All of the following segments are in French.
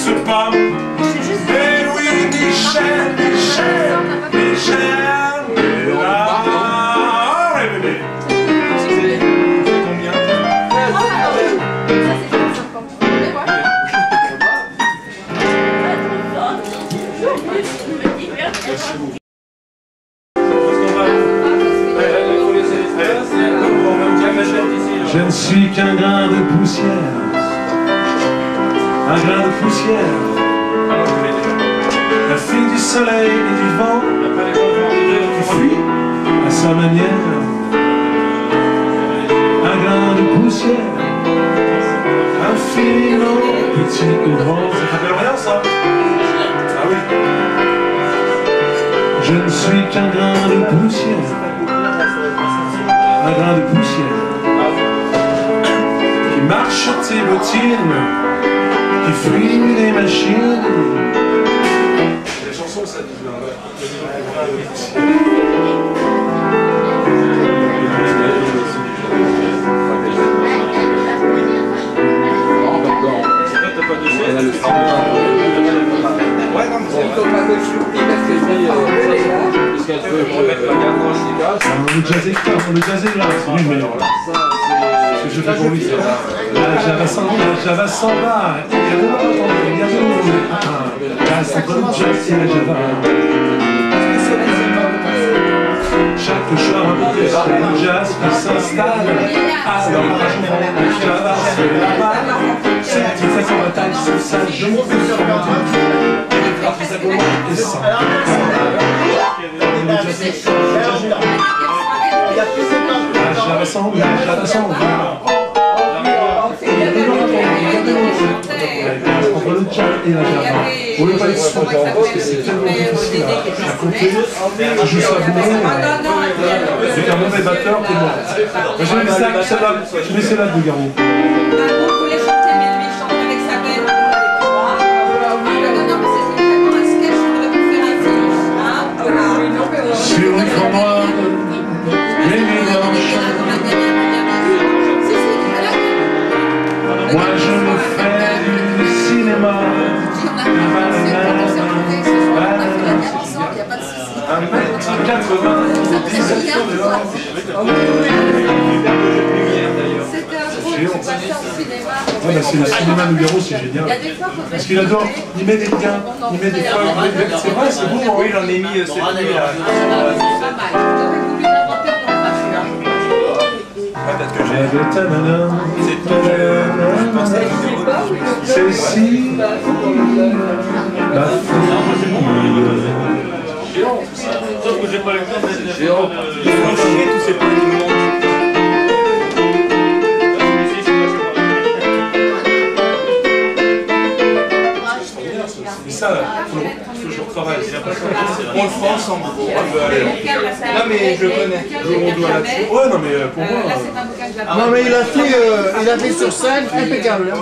ce pas. Et oui, Michel, Michel, Michel, là. Ouais, bébé. C'est combien? Je ne suis qu'un grain de poussière, un grain de poussière, la fille du soleil et du vent qui fuit à sa manière. Un grain de poussière, infiniment petit et grand. Ça t'appelle rien ça? Ah oui. Je ne suis qu'un grain de poussière, un grain de poussière qui marche sur tes bottines, qui fuit les machines. C'est la chanson ça, Ouais, non, mais c'est pas de choupi parce que je vais pas parce qu'elle peut remettre la garde dans le gaz. on le jazzé là, c'est lui le meilleur. Ce que je fais pour lui, c'est la Java s'en va, il y a de la entre le jazz et la Java. Chaque soir, le jazz qui s'installe, alors la Java, c'est la balle. C'est une façon de taille sur sa joue, et ça. Java s'en va. Entre le jazz et la Java. On ne peut pas être sûr parce que c'est tellement difficile à compter. Je joue ça bien. C'est un mauvais batteur pour moi. Je mets celle-là de Garou. Sur une moi, les mélanges. Moi je me fais du cinéma. Un mètre 80. C'est le cinéma Nougaro, c'est génial. Parce qu'il adore, il met des liens, il met des feuilles. C'est vrai, c'est beau. Oui, j'en ai mis cette nuit là. Peut-être que j'ai. C'est si la Sauf que j'ai pas le temps d'être géant. Il faut enchaîner tous ces petits mots. ça, faut que je retravaille. On le fera ensemble. Non mais je connais. Ouais, non mais pour moi. Non mais il a fait sur scène impeccable.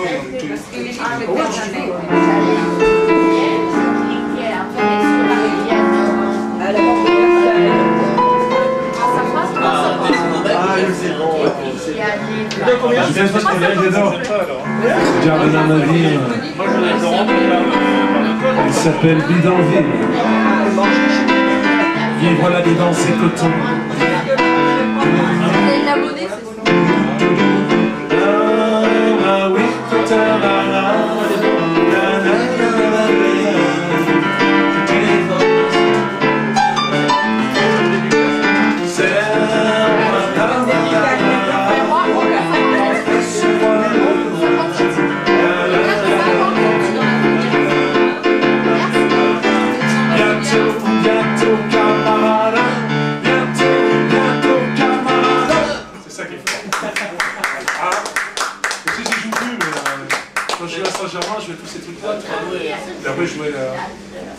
Je viens parce que là, j'adore. Jardin d'un navire. Il s'appelle Bidonville. Vivre là-dedans, c'est coton. Ah oui, Saint-Germain, je jouais tous ces trucs-là. Et après, je jouais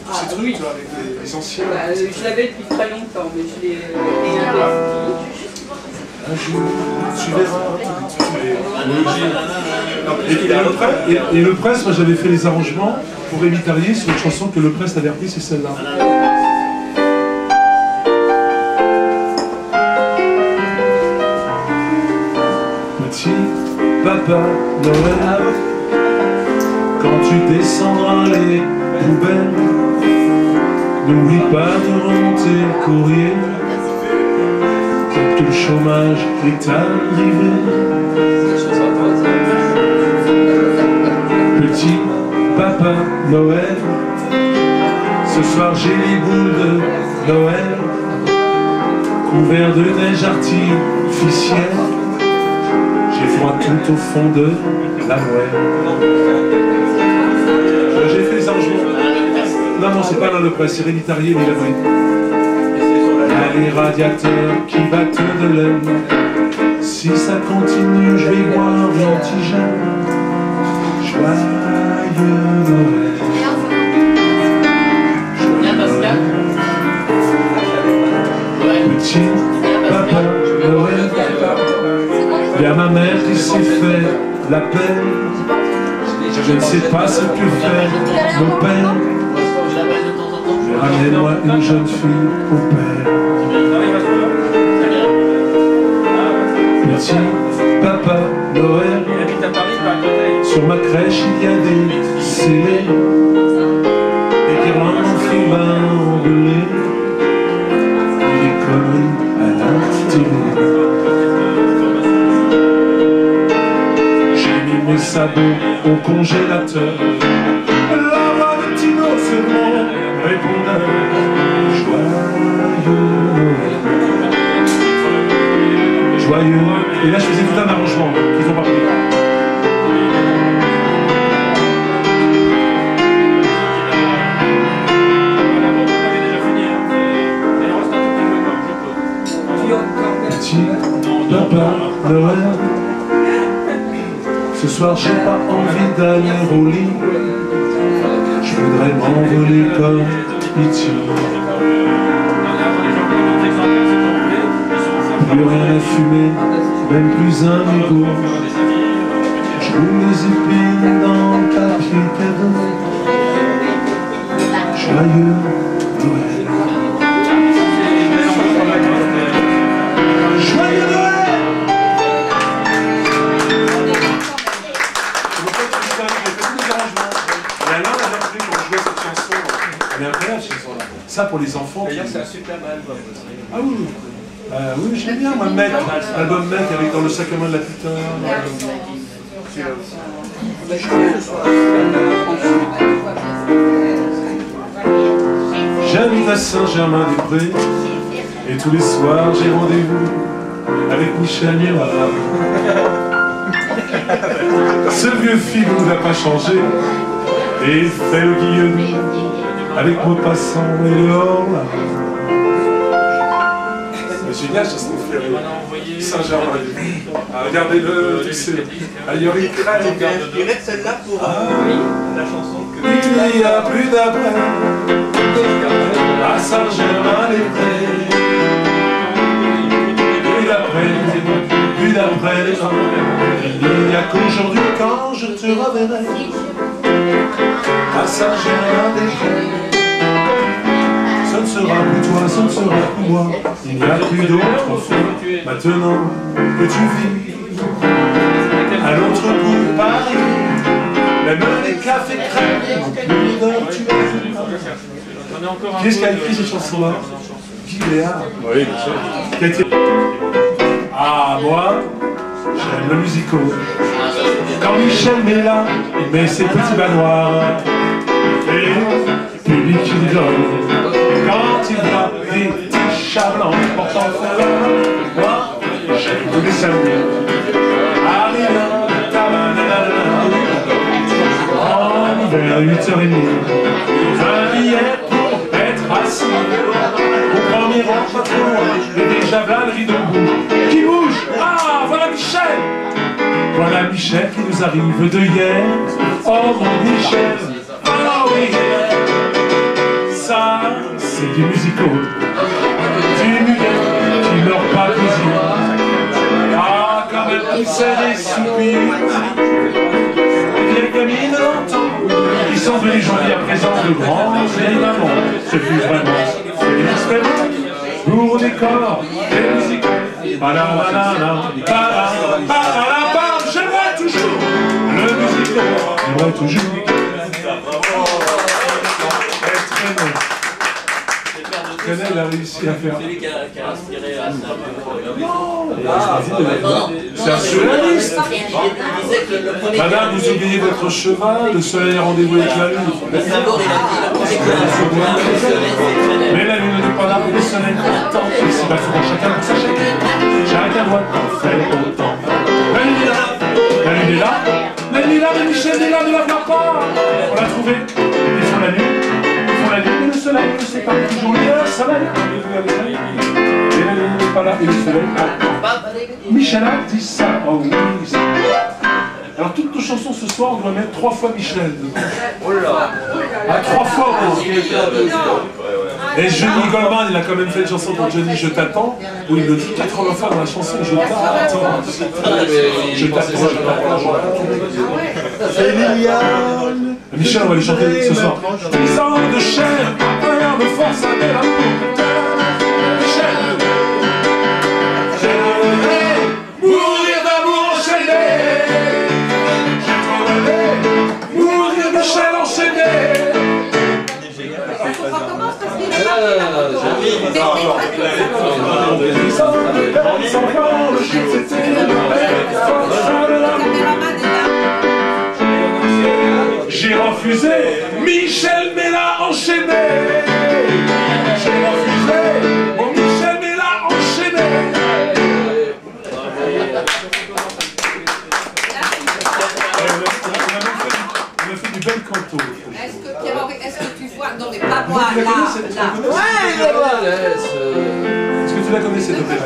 tous ces trucs là, avec les anciens. Je l'avais depuis très longtemps, mais je l'ai Et le Presse, moi j'avais fait les arrangements pour Rémi Tarlier sur une chanson que le Presse avait repris, c'est celle-là. Petit Papa Noël, Quand tu descendras les poubelles, n'oublie pas de remonter le courrier. Peut-être que le chômage est arrivé. Petit papa Noël, ce soir j'ai les boules de Noël couverts de neige artificielle. J'ai froid tout au fond de la moelle. J'ai fait les arrangements. Non, non, c'est pas là le presse, c'est Réditarié, mais il a pris. Il y a les radiateurs qui battent de l'aile. Si ça continue, je vais boire l'antigène. Joyeux Noël. Petit papa Noël. Il y a ma mère qui s'est fait la peine. Je ne sais pas ce que fait mon père. Mais ramenez-moi une jeune fille au père. Petit papa Noël. Sur ma crèche il y a des scellés, des guirlandes en fibrin emballées, et des conneries à la télé. J'ai mis mes sabots au congélateur. La voix de Tino sur mon répondeur. Joyeux Noël. Joyeux. Et là je faisais tout un arrangement qu'ils ont pas pris. Papa Noël, ce soir j'ai pas envie d'aller au lit. Je voudrais m'envoler comme E.T. Plus rien à fumer, même plus un mégot. Je roule les épines dans le papier cadeau. Joyeux Noël. Joyeux Noël. Ça pour les enfants. D'ailleurs, c'est un super album aussi. Ah oui, oui, j'aime bien, moi, Mec, l'album Mec avec dans le sac à main de la putain. J'habite à Saint-Germain-des-Prés et tous les soirs j'ai rendez-vous avec Michel Miroir. Ce vieux filou n'a pas changé et il fait le guillaume avec Maupassant et le hors-là. C'est génial, ça se fait Saint-Germain. Ah, regardez-le, tu sais. Ailleurs, il crée. J'ai inspiré de celle-là pour la chanson que... Il n'y a plus d'après à Saint-Germain-des-Prés. Plus d'après les gens. Il n'y a qu'aujourd'hui quand je te reverrai à Saint-Germain-des-Prés. Ce ne sera plus toi, ce ne sera plus moi. Il n'y a plus d'autre fois maintenant que tu vis à l'autre bout de Paris. Même les cafés crèmes n'ont plus d'heure tu es. Qui est-ce qui a écrit ces chansons-là? Guy Léa. Oui, bien sûr. Ah, moi, j'aime le musical. Quand Michel met là, il met ses petits bas noirs. Et le public il rigole. Quand il voit des petits chats blancs portant fer, moi, j'aime tous les samedis. Arrive, en hiver à 8h30, un billet pour être assis. Au premier rang, pas trop loin, et déjà là le rideau bouge. Qui bouge? Ah, voilà Michel! Voilà Michel qui nous arrive de hier. Oh mon Michel! Oh oui! Ça, c'est du musical. Du muguet qui meurt pas de plaisir. Ah, quand même, il s'est des soupirs. Les vieilles gamines d'antan qui sont devenues jolies à présent de grandes vieilles mamans. Ce fut vraiment une expérience pour au décor des musicals. Je vois toujours le musical. J'aimerais toujours. Canet, il a réussi à faire. Celui qui a inspiré à C'est un surréaliste. Madame, vous oubliez votre cheval, le soleil a rendez-vous avec la lune. Mais la lune n'est pas là, le soleil attend. Ici, il faut chacun pour sa chacune. Chacun doit faire autant. La lune est là. La lune est là. La lune est là, mais Michel est là, ne la vois pas. On l'a trouvé. Ils font la lune. La lune et le soleil ne sait pas toujours le soleil. Et la lune n'est pas là et le soleil attend. Michel a dit ça. Oh oui, ça. Alors toutes nos chansons ce soir, on doit mettre 3 fois Michel. Oh là. À 3 fois. Et Johnny Goldman, il a quand même fait une chanson pour Johnny, Je t'attends, où il le dit 80 fois dans la chanson, Je t'attends. Je t'attends. Michel, on va lui chanter ce soir. 10 ans de chair, rien de force à la Michel, j'aimerais mourir d'amour enchaîné. J'aimerais mourir Michel enchaîné. J'ai refusé, Michel Mella enchaîné. J'ai refusé, mon Michel Mella enchaîné. On a fait du bel canto. Est-ce que tu vois, non mais pas moi, là. Ouais, Est-ce que tu la connais cette opéra?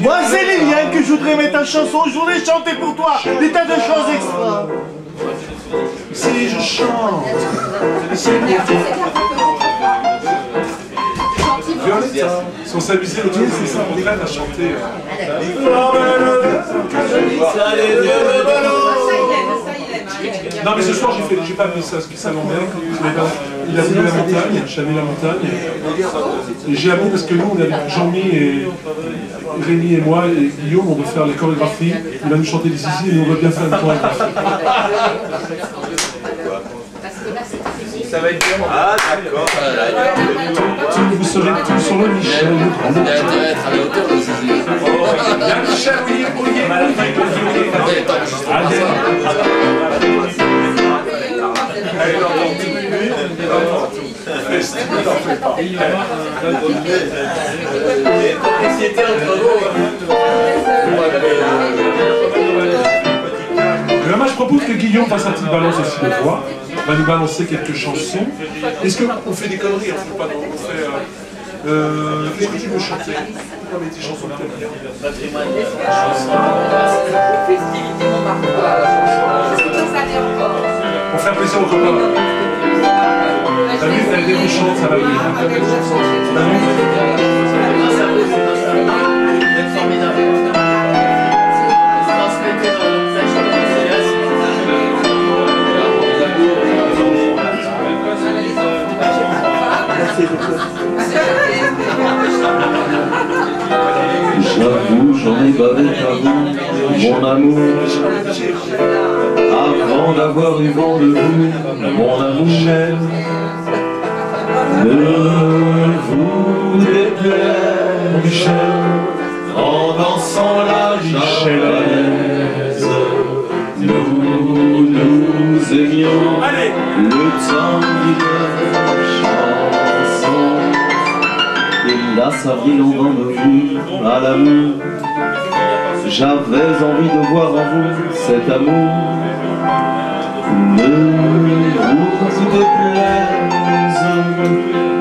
Moi, c'est Liliane que je voudrais mettre en chanson. Je voudrais chanter pour toi des tas de choses extra. Si je chante, Violetta, si on s'amusait l'autre jour, c'est ça, on traîne à chanter. Non mais ce soir j'ai pas mis ça, parce que ça l'emmerde. Il a voulu la montagne, j'ai mis la montagne. Et j'ai amené parce que nous, on avait Jean-Mi et Rémi et moi et Guillaume, on veut faire les chorégraphies. Il va nous chanter des zizi et nous on veut bien faire une chorégraphie. Ça va être bien. Ah d'accord. Vous serez tous sur le Michel. Il y a Michel, oui. Moi je propose que Guillaume fasse un petit balance aussi de voix. Va nous balancer quelques chansons. Est-ce qu'on fait des conneries? On fait pas on fait, qu'est-ce que tu veux chanter? Pourquoi mettre des chansons que t'aimes bien? Festivité Montmartre. Pour faire plaisir aux copains. T'as vu, elle est dérochante, ça va bien. J'avoue, j'en ai bavé par vous, mon amour. Avant d'avoir eu vent de vous, mon amour. Ne vous déplaise, Michel, en dansant la javanaise. Nous nous aimions le temps d'une chanson. Et là, ça vient dans vous à l'amour. J'avais envie de voir en vous cet amour. Ne vous déplaise,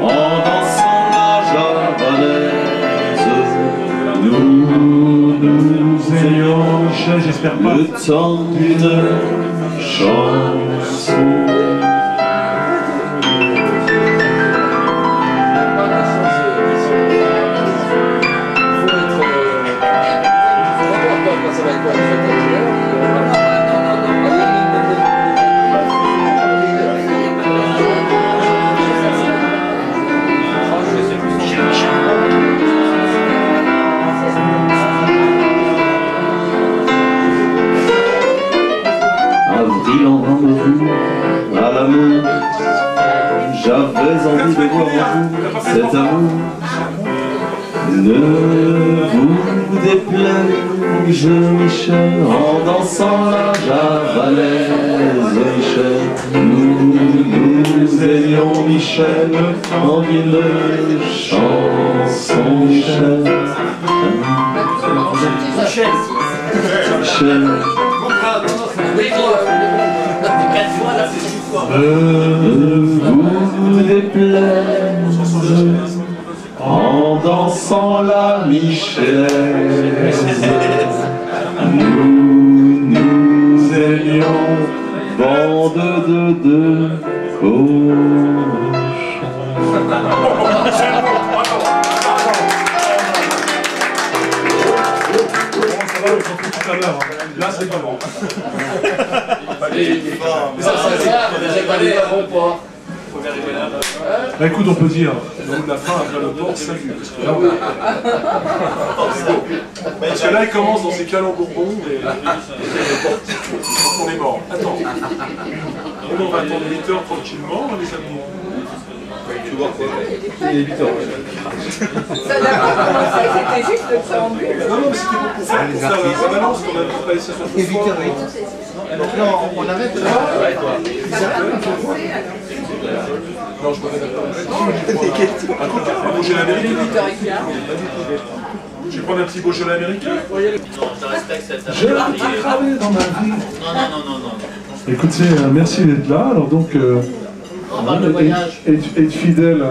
en dansant la javanaise. Nous nous ayons j'espère pas. le temps d'une chanson. vous à l'amour. J'avais envie de voir en vous cet amour. Ne vous déplaise, Michel, en dansant la javanaise, Michel. Nous ayons Michel en mille chansons, Michel. Michel. Ne vous déplaise en dansant la Michelaise. Nous aimions bande de cochons. Là, c'est pas bon. Bah, écoute, on peut dire, la fin après le port, salut. Parce que là, il commence dans ses calons bourbons et on est mort. Attends. On va attendre 8 heures tranquillement, les amis. Tu vois quoi? Il est 8 heures. Ça n'a pas commencé, c'était juste le préambule. Non, mais c'était pour faire la balance qu'on avait pas essayé sur ce soir. Donc là, on arrête. Ça n'a pas commencé alors. Non, je me mets d'accord. Un Beaujolais américain. 8h15. Je vais prendre un petit Beaujolais américain. Non, je respecte cette J'ai un petit cravé dans ma vie. Non. Écoutez, merci d'être là. Alors donc, être fidèle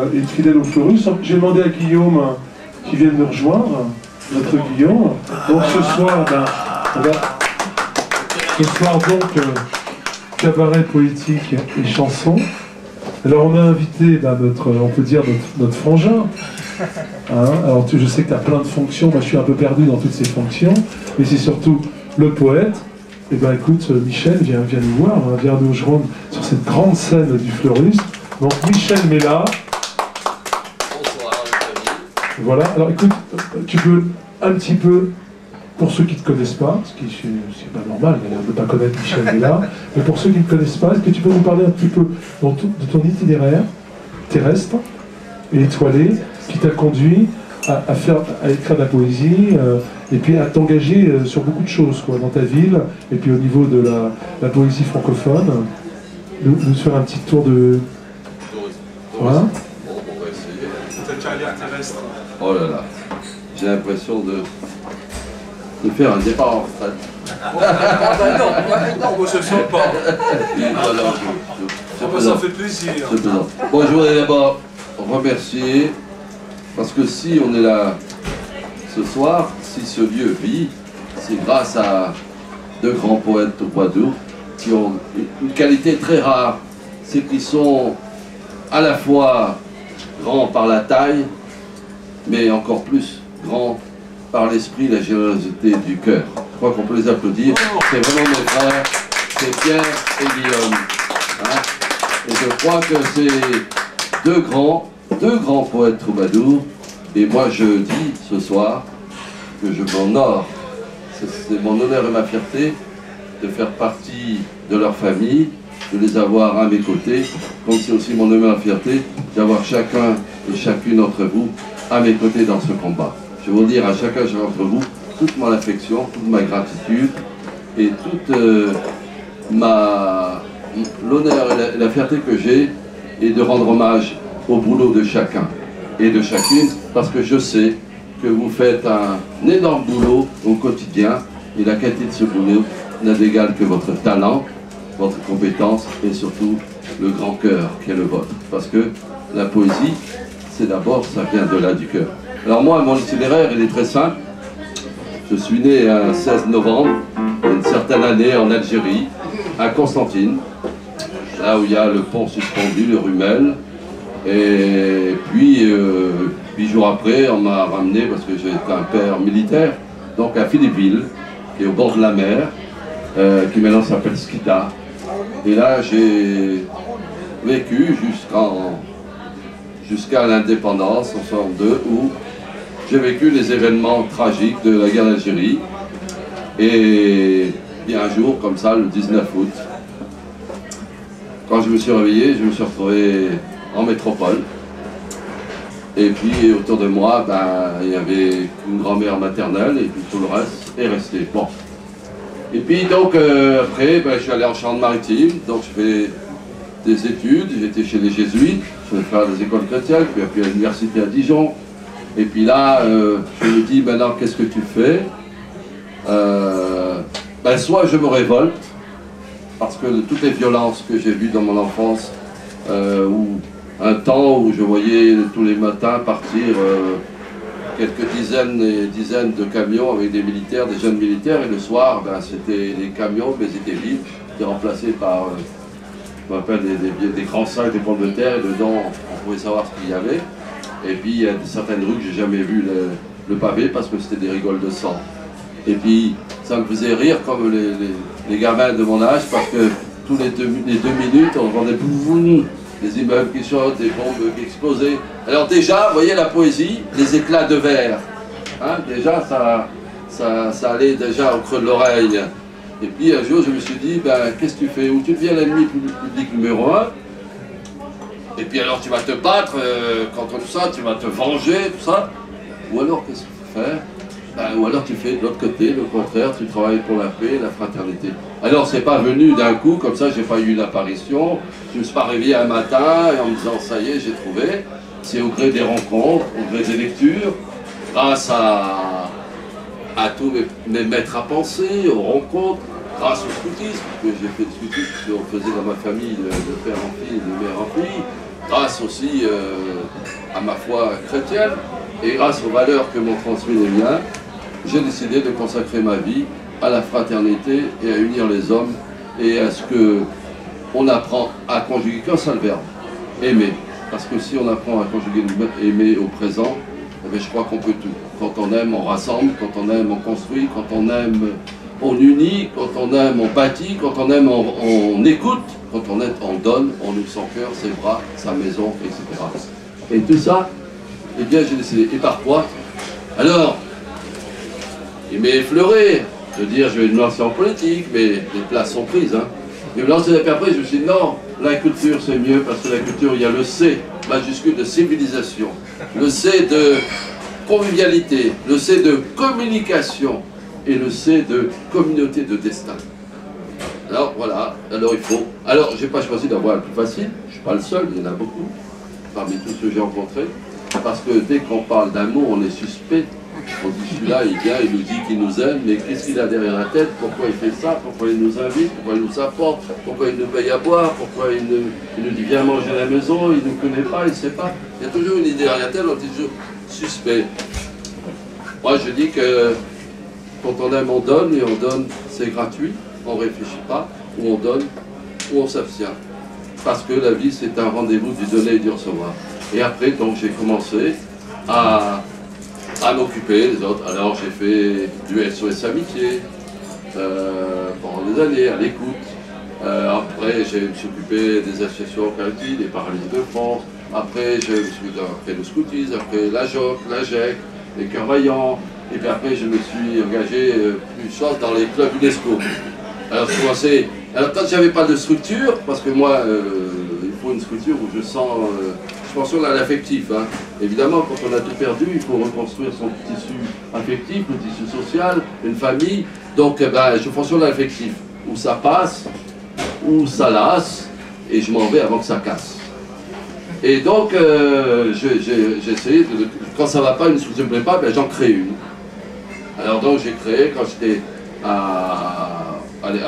au Fleurus. J'ai demandé à Guillaume qui vienne nous rejoindre, notre Guillaume. Donc ce soir, cabaret poétique et chanson. Alors on a invité on peut dire notre frangin. Hein, alors je sais que tu as plein de fonctions, moi je suis un peu perdu dans toutes ces fonctions, mais c'est surtout le poète. Et ben écoute, Michel, viens nous voir, hein, viens nous rejoindre sur cette grande scène du Fleurus. Donc Michel Mella. Bonsoir, les amis. Voilà, alors écoute, tu peux un petit peu, pour ceux qui ne te connaissent pas, ce qui c'est pas normal d'ailleurs de ne pas connaître Michel Mella, mais pour ceux qui ne te connaissent pas, est-ce que tu peux nous parler un petit peu de ton itinéraire terrestre et étoilé qui t'a conduit à écrire de la poésie et puis à t'engager sur beaucoup de choses dans ta ville et puis au niveau de la poésie francophone. Nous faire un petit tour de... Voilà. Bon, on va essayer. Ta carrière terrestre. Oh là là, j'ai l'impression de faire un départ en retraite. Non, moi je ne sens pas. Ça fait plaisir. Bon, je voudrais d'abord remercier, parce que si on est là ce soir, si ce lieu vit, c'est grâce à deux grands poètes au Poitou qui ont une qualité très rare, c'est qu'ils sont à la fois grands par la taille, mais encore plus grands par l'esprit, la générosité du cœur. Je crois qu'on peut les applaudir. C'est vraiment mes frères, c'est Pierre et Guillaume. Hein? Et je crois que c'est deux grands poètes troubadours. Et moi je dis ce soir que je m'honore. C'est mon honneur et ma fierté de faire partie de leur famille, de les avoir à mes côtés, comme c'est aussi mon honneur et ma fierté d'avoir chacun et chacune d'entre vous à mes côtés dans ce combat. Je vais vous dire à chacun d'entre vous toute mon affection, toute ma gratitude et toute l'honneur et la fierté que j'ai est de rendre hommage au boulot de chacun et de chacune, parce que je sais que vous faites un énorme boulot au quotidien et la qualité de ce boulot n'a d'égal que votre talent, votre compétence et surtout le grand cœur qui est le vôtre. Parce que la poésie, c'est d'abord, ça vient de là du cœur. Alors moi, mon itinéraire, il est très simple. Je suis né un 16 novembre, une certaine année en Algérie, à Constantine, là où il y a le pont suspendu, le Rumel. Et puis, 8 jours après, on m'a ramené, parce que j'étais un père militaire, donc à Philippeville, qui est au bord de la mer, qui maintenant s'appelle Skita. Et là, j'ai vécu jusqu'à l'indépendance en 1962, où j'ai vécu les événements tragiques de la guerre d'Algérie. Et bien un jour, comme ça, le 19 août quand je me suis réveillé, je me suis retrouvé en métropole. Et puis autour de moi, ben, il y avait une grand-mère maternelle et puis tout le reste est resté. Bon. Et puis donc après, ben, je suis allé en Charente-Maritime, donc je fais des études, j'étais chez les Jésuites, je vais faire des écoles chrétiennes, puis à l'université à Dijon. Et puis là, je me dis, maintenant, qu'est-ce que tu fais? Ben, soit je me révolte, parce que de toutes les violences que j'ai vues dans mon enfance, ou un temps où je voyais tous les matins partir quelques dizaines et dizaines de camions avec des militaires, des jeunes militaires, et le soir, ben, c'était les camions, mais ils étaient vides, étaient remplacés par je m'appelle des grands sacs, des pommes de terre, et dedans, on pouvait savoir ce qu'il y avait. Et puis, il y a certaines rues que j'ai jamais vu le pavé, parce que c'était des rigoles de sang. Et puis, ça me faisait rire comme les gamins de mon âge, parce que tous les deux minutes, on entendait des immeubles qui sautent, des bombes qui explosaient. Alors déjà, vous voyez la poésie, les éclats de verre. Hein, déjà, ça allait déjà au creux de l'oreille. Et puis un jour, je me suis dit, ben, qu'est-ce que tu fais? Ou tu deviens l'ennemi public numéro 1, et puis alors tu vas te battre contre ça, tu vas te venger, tout ça. Ou alors, qu'est-ce qu'il faut faire? Ben, ou alors tu fais de l'autre côté, le contraire, tu travailles pour la paix et la fraternité. Alors c'est pas venu d'un coup, comme ça, j'ai pas eu une apparition. Je me suis pas réveillé un matin et en me disant, ça y est, j'ai trouvé. C'est au gré des rencontres, au gré des lectures, grâce à tous mes maîtres à penser, aux rencontres, grâce au scoutisme, que j'ai fait le scoutisme, qu'on faisait dans ma famille de père en fille et de mère en fille, grâce aussi à ma foi chrétienne, et grâce aux valeurs que m'ont transmis les miens, j'ai décidé de consacrer ma vie à la fraternité et à unir les hommes, et à ce qu'on apprend à conjuguer qu'un seul verbe, aimer. Parce que si on apprend à conjuguer aimer au présent, eh bien, je crois qu'on peut tout. Quand on aime, on rassemble, quand on aime, on construit, quand on aime, on unit, quand on aime, on bâtit, quand on aime, on écoute, quand on aime, on donne, on ouvre son cœur, ses bras, sa maison, etc. Et tout ça, eh bien, j'ai décidé. Et par quoi? Alors, il m'est effleuré de dire, je vais me lancer en politique, mais les places sont prises. Hein. Je me lancer, et puis après, je me suis dit, non, la culture, c'est mieux, parce que la culture, il y a le C, majuscule de civilisation, le C de convivialité, le C de communication, et le C de communauté de destin. Alors voilà, alors il faut... Alors j'ai pas choisi d'avoir le plus facile, je suis pas le seul, il y en a beaucoup, parmi tous ceux que j'ai rencontrés, parce que dès qu'on parle d'amour, on est suspect. On dit celui-là, il vient, il nous dit qu'il nous aime, mais qu'est-ce qu'il a derrière la tête? Pourquoi il fait ça? Pourquoi il nous invite? Pourquoi il nous apporte? Pourquoi il nous paye à boire? Pourquoi il nous dit viens manger à la maison? Il ne nous connaît pas, il ne sait pas. Il y a toujours une idée derrière la tête, on est toujours suspect. Moi je dis que quand on aime, on donne, et on donne, c'est gratuit, on ne réfléchit pas, ou on donne, ou on s'abstient. Parce que la vie, c'est un rendez-vous du donner et du recevoir. Et après, donc, j'ai commencé à m'occuper des autres. Alors, j'ai fait du SOS Amitié pendant des années, à l'écoute. Après, je me suis occupé des associations caritables, des paralysés de France. Après, je me suis fait le scoutisme, après la JOC, la GEC, les cœurs vaillants. Et puis après, je me suis engagé plus de choses dans les clubs UNESCO. Alors, je commençais. Alors, quand j'avais pas de structure, parce que moi, il faut une structure où je sens. Je fonctionne à l'affectif. Hein. Évidemment, quand on a tout perdu, il faut reconstruire son tissu affectif, le tissu social, une famille. Donc, ben, je fonctionne à l'affectif. Où ça passe, où ça lasse, et je m'en vais avant que ça casse. Et donc, j'ai essayé, quand ça ne va pas, une structure ne me plaît pas, ben, j'en crée une. Alors donc j'ai créé, quand j'étais à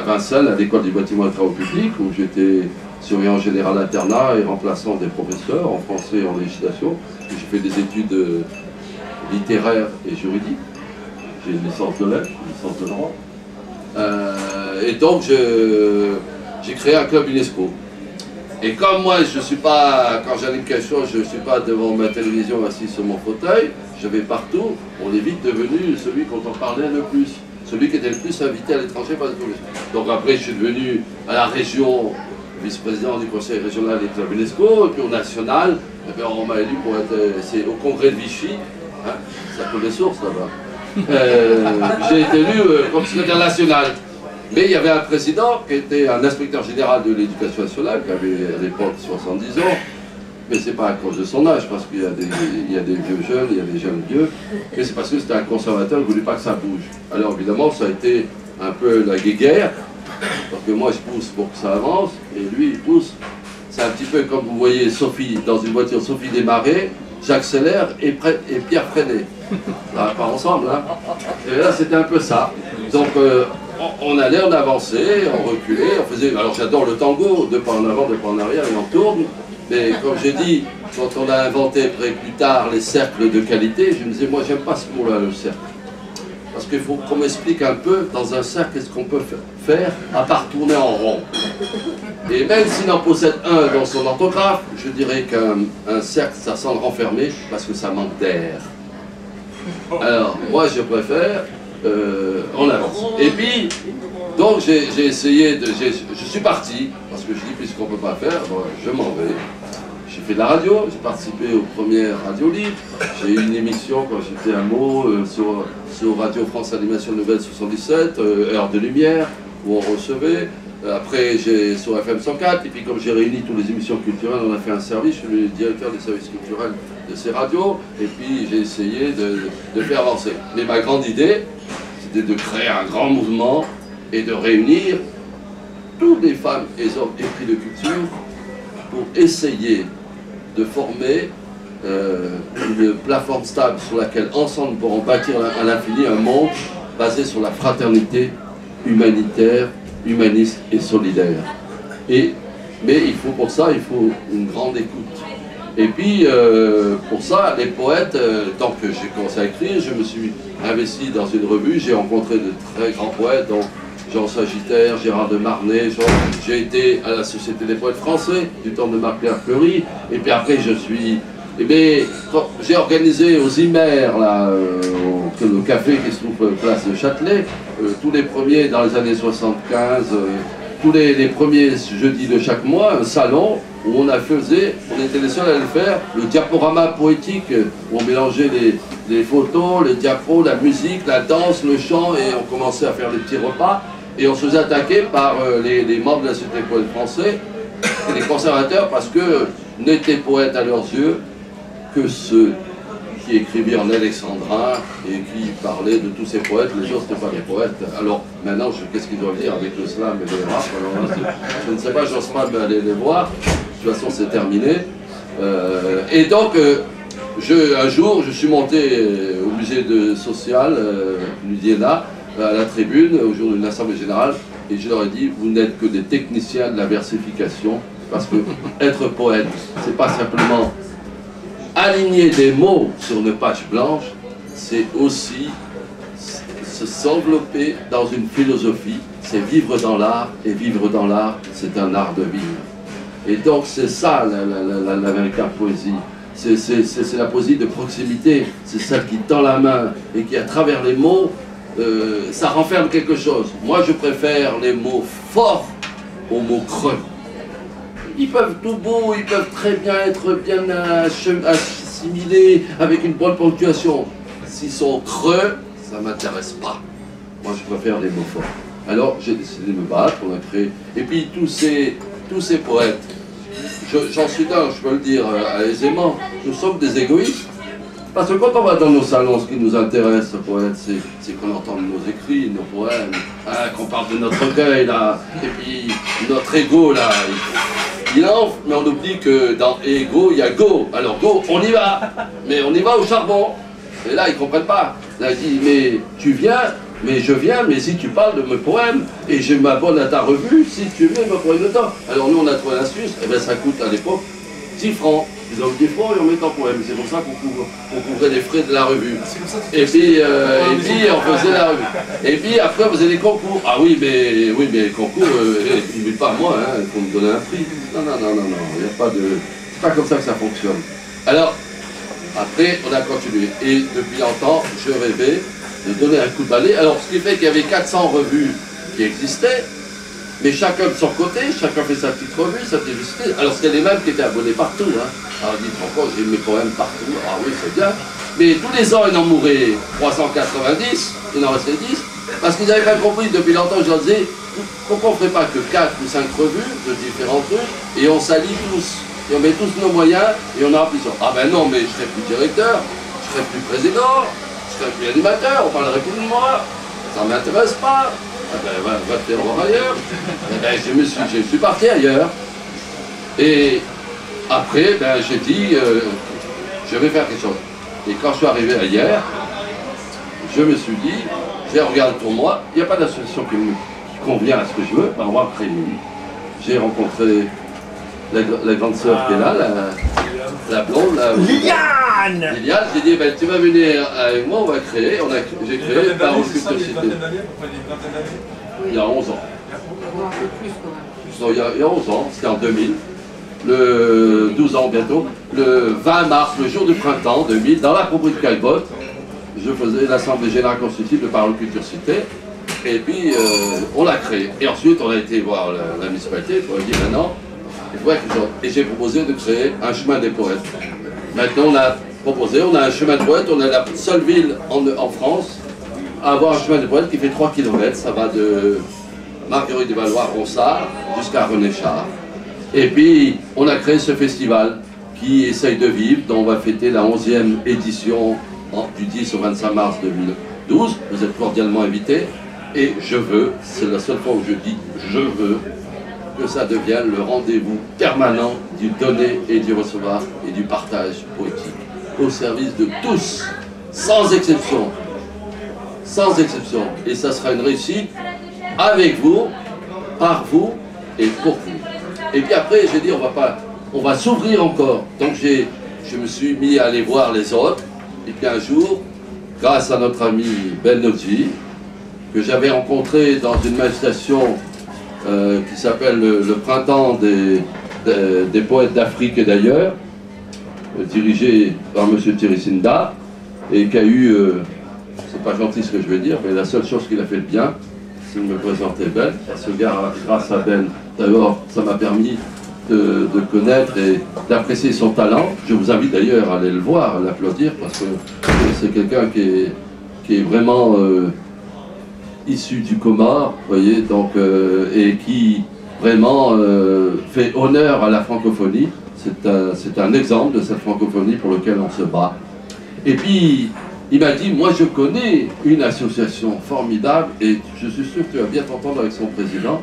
Vincennes, à l'école du bâtiment et des travaux publics, où j'étais surveillant général internat et remplaçant des professeurs en français et en législation. J'ai fait des études littéraires et juridiques. J'ai une licence de lettres, une licence de droit. Et donc j'ai créé un club UNESCO. Et comme moi, je ne suis pas, quand j'anime quelque chose, je ne suis pas devant ma télévision assis sur mon fauteuil, je vais partout, on est vite devenu celui dont on parlait le plus, celui qui était le plus invité à l'étranger par les touristes. Donc après, je suis devenu à la région, vice-président du conseil régional des clubs UNESCO, et puis au national, et puis on m'a élu pour être, c'est au congrès de Vichy, hein, ça coule des sources là-bas. J'ai été élu comme secrétaire national. Mais il y avait un président qui était un inspecteur général de l'éducation nationale, qui avait à l'époque 70 ans, mais c'est pas à cause de son âge, parce qu'il y a des vieux jeunes, il y a des jeunes vieux, mais c'est parce que c'était un conservateur, il ne voulait pas que ça bouge. Alors évidemment, ça a été un peu la guéguerre, parce que moi je pousse pour que ça avance, et lui il pousse. C'est un petit peu comme vous voyez Sophie, dans une voiture, Sophie démarrer, j'accélère et Pierre freiner. Ça va pas ensemble, hein. Et là c'était un peu ça. Donc on allait, on avançait, on reculait, on faisait... Alors j'adore le tango, deux pas en avant, deux pas en arrière, et on tourne. Mais comme j'ai dit, quand on a inventé plus tard les cercles de qualité, je me disais, moi j'aime pas ce mot-là, le cercle. Parce qu'il faut qu'on m'explique un peu, dans un cercle, qu'est-ce qu'on peut faire à part tourner en rond. Et même s'il en possède un dans son orthographe, je dirais qu'un cercle, ça sent le renfermer parce que ça manque d'air. Alors, moi je préfère, on avance. Et puis, donc j'ai essayé de... Je suis parti, parce que je dis, puisqu'on ne peut pas faire, bon, je m'en vais. J'ai fait de la radio, j'ai participé aux premières radios libres. J'ai eu une émission quand j'étais à Meaux sur Radio France Animation Nouvelle 77, Heure de Lumière, où on recevait. Après, j'ai sur FM 104, et puis comme j'ai réuni toutes les émissions culturelles, on a fait un service, je suis le directeur des services culturels de ces radios, et puis j'ai essayé de faire avancer. Mais ma grande idée, c'était de créer un grand mouvement et de réunir toutes les femmes et hommes épris de culture pour essayer de former une plateforme stable sur laquelle ensemble nous pourrons bâtir à l'infini un monde basé sur la fraternité humanitaire, humaniste et solidaire. Mais pour ça, il faut une grande écoute. Et puis, pour ça, les poètes, tant que j'ai commencé à écrire, je me suis investi dans une revue, j'ai rencontré de très grands poètes, dont Jean Sagittaire, Gérard de Marnay, j'ai été à la Société des poètes français, du temps de Marc-Pierre Fleury, et puis après j'ai organisé aux Imères, là, le café qui se trouve place de Châtelet, tous les premiers dans les années 75, tous les premiers jeudis de chaque mois, un salon où on était les seuls à le faire, le diaporama poétique, où on mélangeait les photos, les diapos, la musique, la danse, le chant, et on commençait à faire des petits repas. Et on se faisait attaquer par les membres de la Société des poètes français et les conservateurs, parce que n'étaient poètes à leurs yeux que ceux qui écrivaient en alexandrin et qui parlaient de tous ces poètes. Les autres n'étaient pas des poètes. Alors maintenant, qu'est-ce qu'ils doivent dire avec le slam et le rap? Alors, je ne sais pas, j'ose pas aller les voir. De toute façon, c'est terminé. Et donc, un jour, je suis monté au musée social, l'Udiena, à la tribune, au jour d'une assemblée générale, et je leur ai dit, vous n'êtes que des techniciens de la versification, parce que être poète, c'est pas simplement aligner des mots sur une page blanche, c'est aussi s'envelopper dans une philosophie, c'est vivre dans l'art, et vivre dans l'art, c'est un art de vivre. Et donc c'est ça la véritable poésie. C'est la poésie de proximité, c'est celle qui tend la main et qui, à travers les mots, ça renferme quelque chose. Moi, je préfère les mots forts aux mots creux. Ils peuvent tout beau, ils peuvent très bien être bien assimilés avec une bonne ponctuation. S'ils sont creux, ça ne m'intéresse pas. Moi, je préfère les mots forts. Alors, j'ai décidé de me battre, on a créé... Et puis, tous ces poètes, j'en suis un, je peux le dire aisément, nous sommes des égoïstes. Parce que quand on va dans nos salons, ce qui nous intéresse, poète, c'est qu'on entende nos écrits, nos poèmes, hein, qu'on parle de notre orgueil, là, et puis notre ego, là, il enfle, mais on oublie que dans ego, il y a go. Alors go, on y va, mais on y va au charbon. Et là, ils ne comprennent pas. Là, ils disent, mais tu viens, mais je viens, mais si tu parles de mes poèmes, et je m'abonne à ta revue, si tu veux me prendre le temps. Alors nous, on a trouvé l'astuce, et bien ça coûte à l'époque 10 francs. Ils ont 10 francs et on met en poème. C'est pour ça qu'on couvrait les frais de la revue. Et puis on faisait la revue. Et puis après, on faisait des concours. Ah oui, mais les concours, ils ne pas moi, hein, il faut me donner un prix. Non, il n'y a pas de... C'est pas comme ça que ça fonctionne. Alors, après, on a continué. Et depuis longtemps, je rêvais de donner un coup de balai. Alors, ce qui fait qu'il y avait 400 revues qui existaient, mais chacun de son côté, chacun fait sa petite revue, sa petite publicité. Alors c'était les mêmes qui étaient abonnés partout. Hein. Alors dites encore, j'ai mes poèmes partout. Ah oui, c'est bien. Mais tous les ans, il en mourait 390, il en restait 10. Parce qu'ils n'avaient pas compris depuis longtemps, je leur disais, pourquoi on ne ferait pas que 4 ou 5 revues de différents trucs et on s'allie tous, et on met tous nos moyens et on aura plus. Ah ben non, mais je serai plus directeur, je serai plus président, je serai plus animateur, on parlerait plus de moi, ça ne m'intéresse pas. Ah ben va te faire voir ailleurs. Et ben, je suis parti ailleurs. Et après, ben, j'ai dit, je vais faire quelque chose. Et quand je suis arrivé hier, je me suis dit, j'ai regardé pour moi, il n'y a pas d'association qui convient à ce que je veux, ben on va créer une. J'ai rencontré la grande sœur qui est là, la blonde. Liliane. Liliane, j'ai dit, ben, tu vas venir avec moi, on va créer. J'ai créé Parole Culture Cité. Il y a 11 ans. Non, il y a 11 ans, c'était en 2000. Le 12 ans bientôt, le 20 mars, le jour du printemps 2000, dans la propriété de Caillebotte, je faisais l'Assemblée Générale Constitutive de Parole Culture Cité, et puis on l'a créé. Et ensuite, on a été voir la municipalité, on a dit maintenant, il faudrait quelque chose. Et j'ai proposé de créer un chemin des poètes. Maintenant, on a proposé, on a un chemin de poètes, on est la seule ville en France à avoir un chemin de poètes qui fait 3 km, ça va de Marguerite de Valois-Ronsard jusqu'à René Char. Et puis, on a créé ce festival qui essaye de vivre, dont on va fêter la 11e édition du 10 au 25 mars 2012. Vous êtes cordialement invités. Et je veux, c'est la seule fois où je dis je veux, que ça devienne le rendez-vous permanent du donner et du recevoir et du partage poétique, au service de tous, sans exception. Sans exception. Et ça sera une réussite avec vous, par vous et pour vous. Et puis après, j'ai dit, on va s'ouvrir encore. Donc je me suis mis à aller voir les autres. Et puis un jour, grâce à notre ami Ben Noti, que j'avais rencontré dans une manifestation qui s'appelle le Printemps des poètes d'Afrique et d'ailleurs, dirigé par M. Thierry Sinda, et qui a eu, c'est pas gentil ce que je vais dire, mais la seule chose qu'il a fait de bien, c'est de me présenter Ben, parce que grâce à Ben, d'abord, ça m'a permis de connaître et d'apprécier son talent. Je vous invite d'ailleurs à aller le voir, à l'applaudir, parce que c'est quelqu'un qui est vraiment issu du Comore, vous voyez, donc, et qui vraiment fait honneur à la francophonie. C'est un exemple de cette francophonie pour laquelle on se bat. Et puis, il m'a dit, moi je connais une association formidable, et je suis sûr que tu vas bien t'entendre avec son président.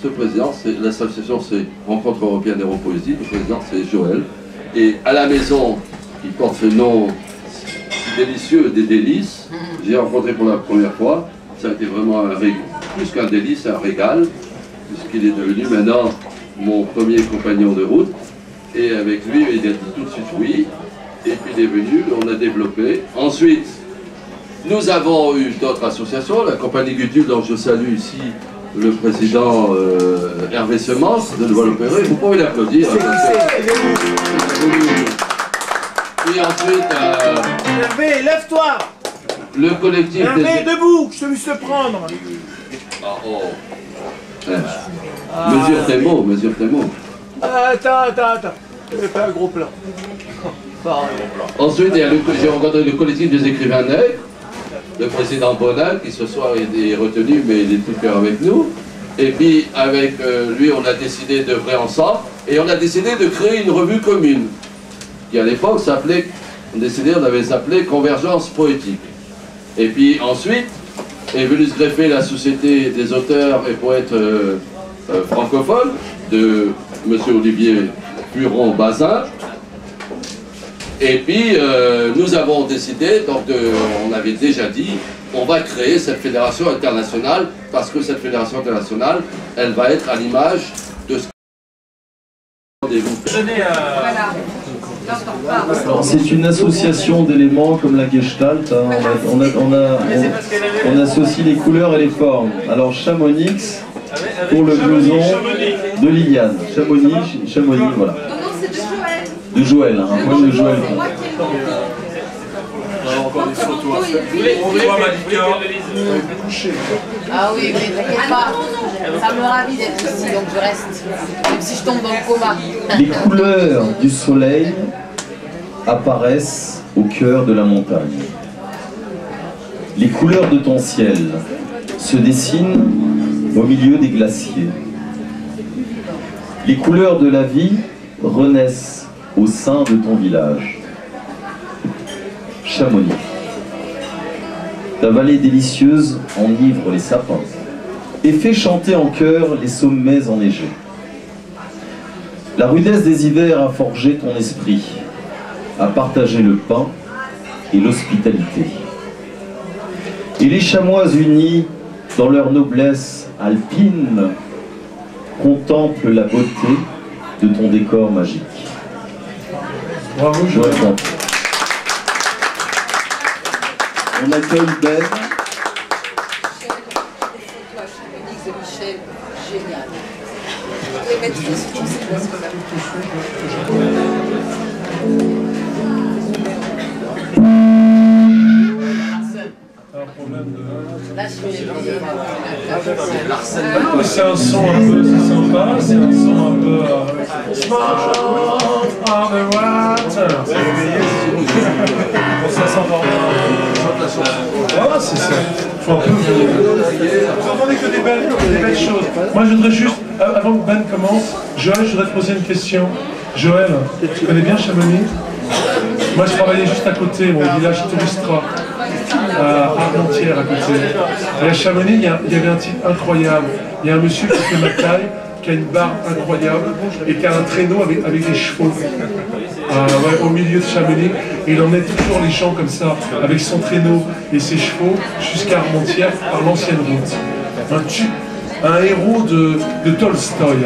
Ce président, l'association c'est Rencontre Européenne d'Héropoésie, le président c'est Joël. Et à la maison, qui porte ce nom si délicieux des délices, j'ai rencontré pour la première fois, ça a été vraiment un régal, plus qu'un délice, un régal, puisqu'il est devenu maintenant mon premier compagnon de route. Et avec lui, il a dit tout de suite oui, et puis il est venu, on a développé. Ensuite, nous avons eu d'autres associations, la compagnie Gutule, dont je salue ici le président Hervé Semence de Levallois-Perret, vous pouvez l'applaudir. Puis ensuite... Hervé, lève-toi. Le collectif... Hervé, debout, je te laisse te prendre. Mesure tes mots, mesure tes mots. Attends. Fais un gros plat. Ensuite, j'ai rencontré le collectif des écrivains nègres, le président Bonal, qui ce soir est retenu, mais il est tout cœur avec nous. Et puis, avec lui, on a décidé d'œuvrer ensemble, et on a décidé de créer une revue commune, qui à l'époque s'appelait, on avait s'appelé Convergence Poétique. Et puis ensuite, est venue se greffer la Société des auteurs et poètes francophones, de M. Olivier Puron-Bazin. Et puis, nous avons décidé, donc on avait déjà dit, on va créer cette fédération internationale, parce que cette fédération internationale, elle va être à l'image de ce que c'est une association d'éléments comme la Gestalt. Hein. On associe les couleurs et les formes. Alors Chamonix pour le blouson de Liliane. Chamonix, voilà. Non, c'est de Joël. De Joël, hein, un poème de Joël. C'est moi qui ai le manteau. Encore des photos à faire. Ah oui, mais t'inquiète pas. Ça me ravit d'être ici, donc je reste. Même si je tombe dans le coma. Les couleurs du soleil apparaissent au cœur de la montagne. Les couleurs de ton ciel se dessine au milieu des glaciers. Les couleurs de la vie renaissent au sein de ton village. Chamonix. Ta vallée délicieuse enivre les sapins et fait chanter en chœur les sommets enneigés. La rudesse des hivers a forgé ton esprit, a partagé le pain et l'hospitalité. Et les chamois unis dans leur noblesse alpine contemplent la beauté de ton décor magique. Bravo, Joël. On accueille Ben. Génial. Je vais mettre sur cette place-là. Là, je suis c'est un son un peu sympa, c'est un son un peu smart on the water. Pour ça s'endormir. Ah, c'est ça. Faut un peu. Vous entendez que des belles choses. Moi, je voudrais juste, avant que Ben commence, Joël, je voudrais te poser une question. Joël, tu connais bien Chamonix? Moi, je travaillais juste à côté, mon village Touristra, à Armentières à côté. Et à Chamonix, il y avait un type incroyable. Il y a un monsieur qui fait ma taille, qui a une barbe incroyable et qui a un traîneau avec des chevaux ouais, au milieu de Chamonix. Et il emmenait toujours les gens comme ça, avec son traîneau et ses chevaux, jusqu'à Armentières par l'ancienne route. Un héros de Tolstoï.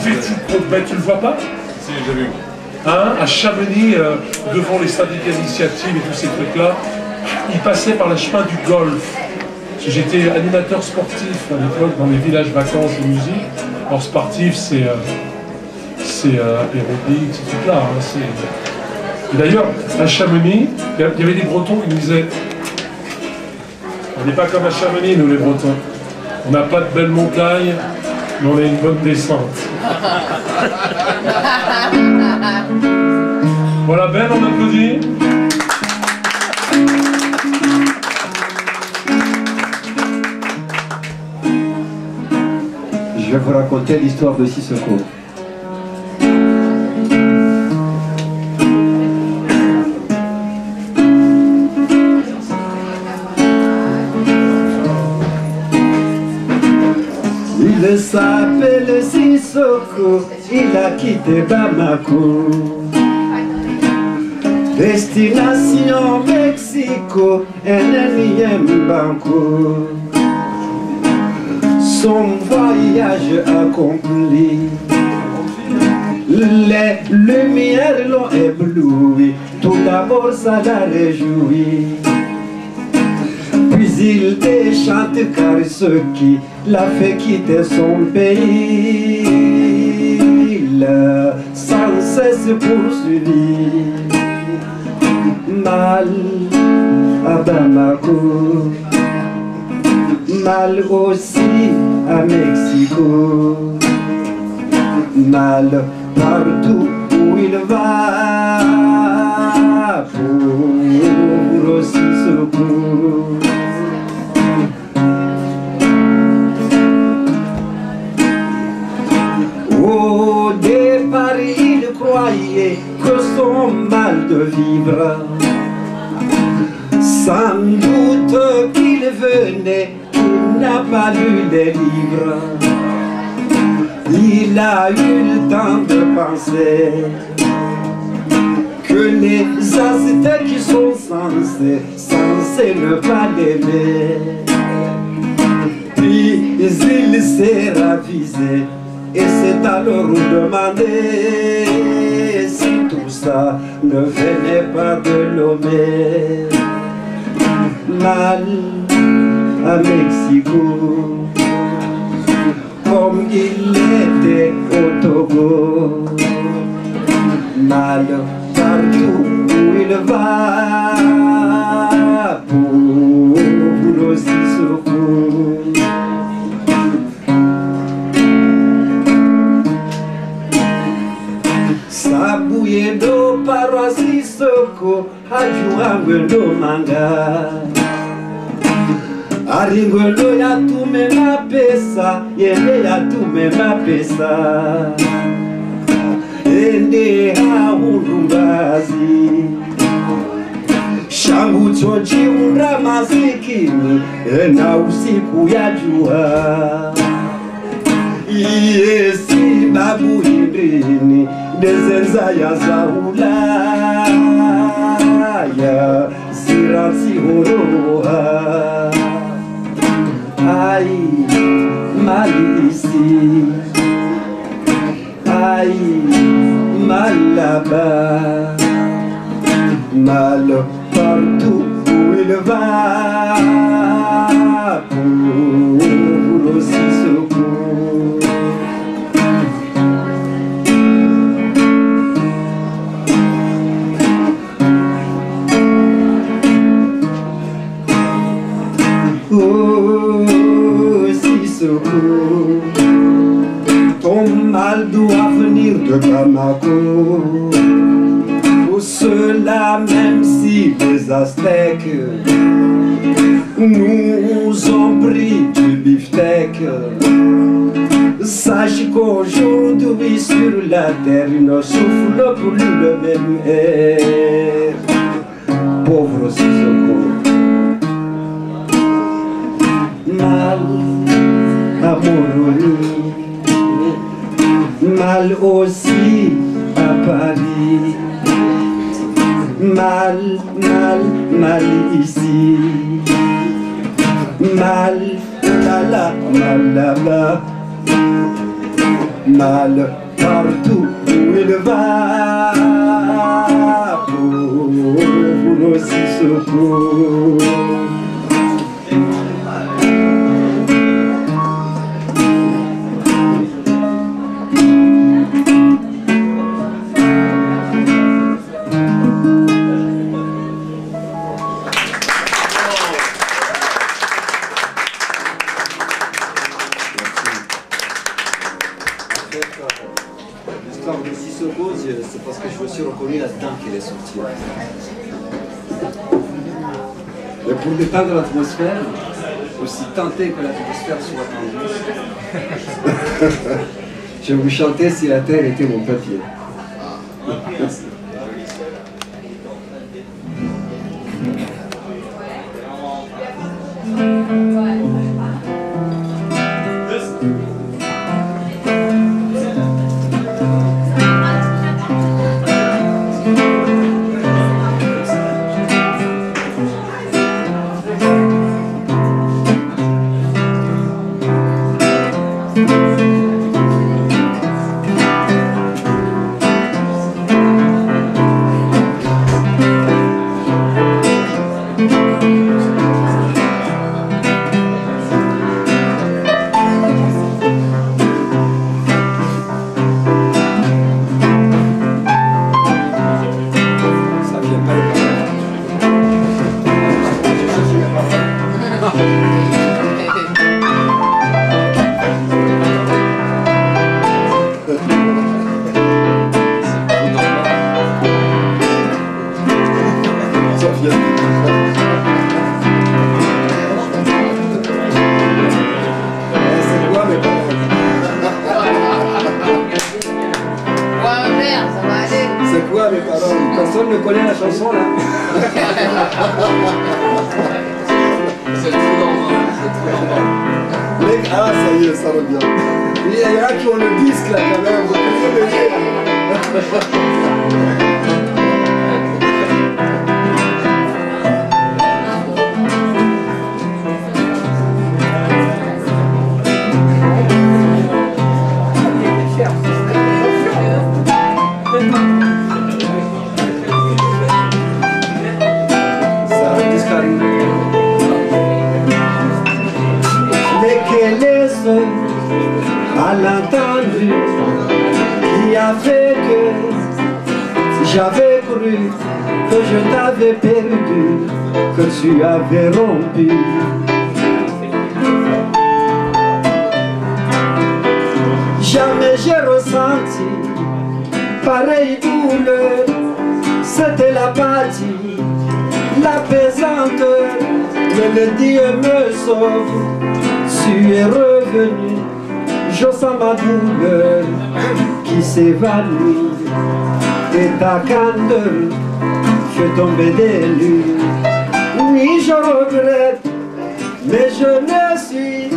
Tu le vois pas? Si, j'ai vu. Hein, à Chamonix, devant les syndicats d'initiative et tous ces trucs-là, il passait par le chemin du golf. J'étais animateur sportif à l'époque dans les villages vacances et musique. Alors sportif, c'est aérobic, ces trucs-là. Hein, et d'ailleurs, à Chamonix, il y avait des Bretons qui nous disaient « On n'est pas comme à Chamonix, nous les Bretons. On n'a pas de belles montagnes, mais on a une bonne descente. » Voilà, Ben, on applaudit. Je vais vous raconter l'histoire de Sissoko. Il s'appelle Sissoko, il a quitté Bamako. Destination Mexico, un banco. Son voyage accompli, les lumières l'ont ébloui, tout d'abord ça l'a réjoui. Puis il déchante car ce qui l'a fait quitter son pays, l'a sans cesse poursuivi. Mal à Bamako, mal aussi à Mexico, mal partout où il va, pour aussi secours. Au départ il croyait que son mal de vivre, sans doute qu'il venait, il n'a pas lu les livres. Il a eu le temps de penser que les Aztèques sont censés ne pas l'aimer. Puis il s'est ravisé et s'est alors demandé si tout ça ne venait pas de Lomé. Mal à Mexico, comme il était au Togo, mal partout où il va, pour aussi secours. Sa bouillée d'eau par Sissoko, à Juanguelo Manga. Aringolo ya tume mapesa, yende ya tume mapesa. Ende haurumbazi. Shangu chochi unda masikini, na usiku ya jua. Yesi babu hindini, dezenza ya zaulaya, siransi horoha. Ai, malisi, ai, malaba, mal partout où il va, pour aussi secours. Oh, si secours, ton mal doit venir de Bamako. Pour cela, même si les Aztèques nous ont pris du beefsteak, sache qu'aujourd'hui sur la terre, il ne souffle plus le même air. Pauvre Sissoko. Mal, amoureux, mal aussi à Paris. Mal, mal, mal ici. Mal, là, mal là-bas. Mal partout où il va. Pour aussi secours. L'histoire de Sissoko, c'est parce que je me suis reconnu là-dedans qu'elle est sortie. Et pour détendre l'atmosphère, aussi tenter que l'atmosphère soit tendue, je vous chantais si la terre était mon papier. Personne ne connaît la chanson là. C'est trop normal, c'est trop normal. Mec, ah ça y est, ça revient. Il y en a qui ont le disque là quand même, vous pouvez le dire. À l'entendu qui a fait que j'avais cru que je t'avais perdu, que tu avais rompu. Jamais j'ai ressenti pareille douleur, c'était l'apathie, la pesanteur mais le Dieu me sauve. Tu es revenu, je sens ma douleur qui s'évanouit. Et ta candeur fait tomber des lunes. Oui, je regrette, mais je ne suis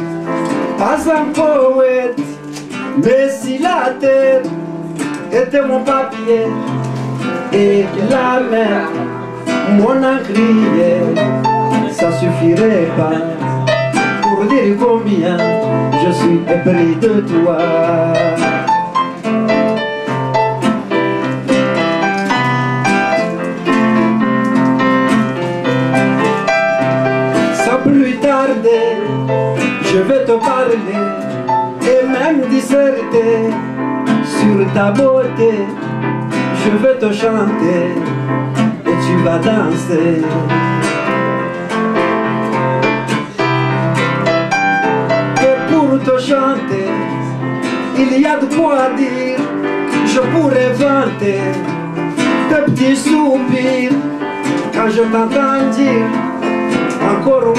pas un poète. Mais si la terre était mon papier et la mer mon encrier, ça suffirait pas pour dire combien je suis épris de toi. Sans plus tarder, je vais te parler et même disserter sur ta beauté. Je vais te chanter et tu vas danser. Et pour te chanter, il y a de quoi dire. Je pourrais vanter tes petits soupirs quand je t'entends dire encore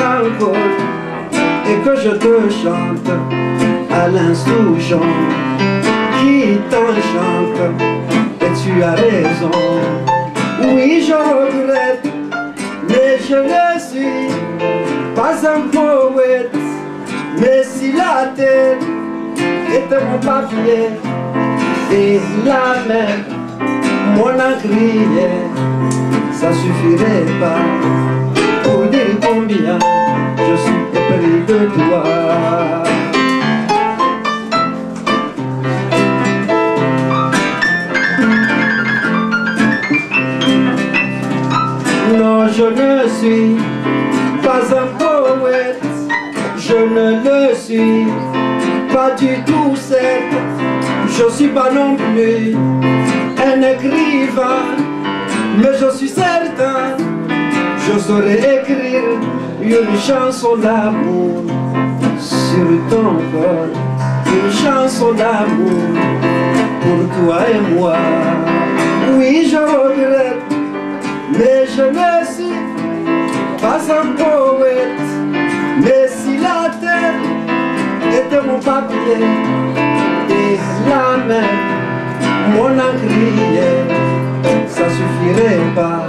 et que je te chante à l'insouciant qui t'enchante. Et tu as raison, oui je regrette, mais je ne suis pas un poète. Mais si la terre était mon papier et la mer mon encrier, ça suffirait pas pour dire combien je suis épris de toi. Non, je ne suis pas un poète, je ne le suis pas du tout certes. Je suis pas non plus un écrivain, mais je suis certain, je saurais écrire une chanson d'amour sur ton corps, une chanson d'amour pour toi et moi. Oui, je regrette, mais je ne suis pas un poète. Mais si la terre était mon papier et la mer mon encrier, ça suffirait pas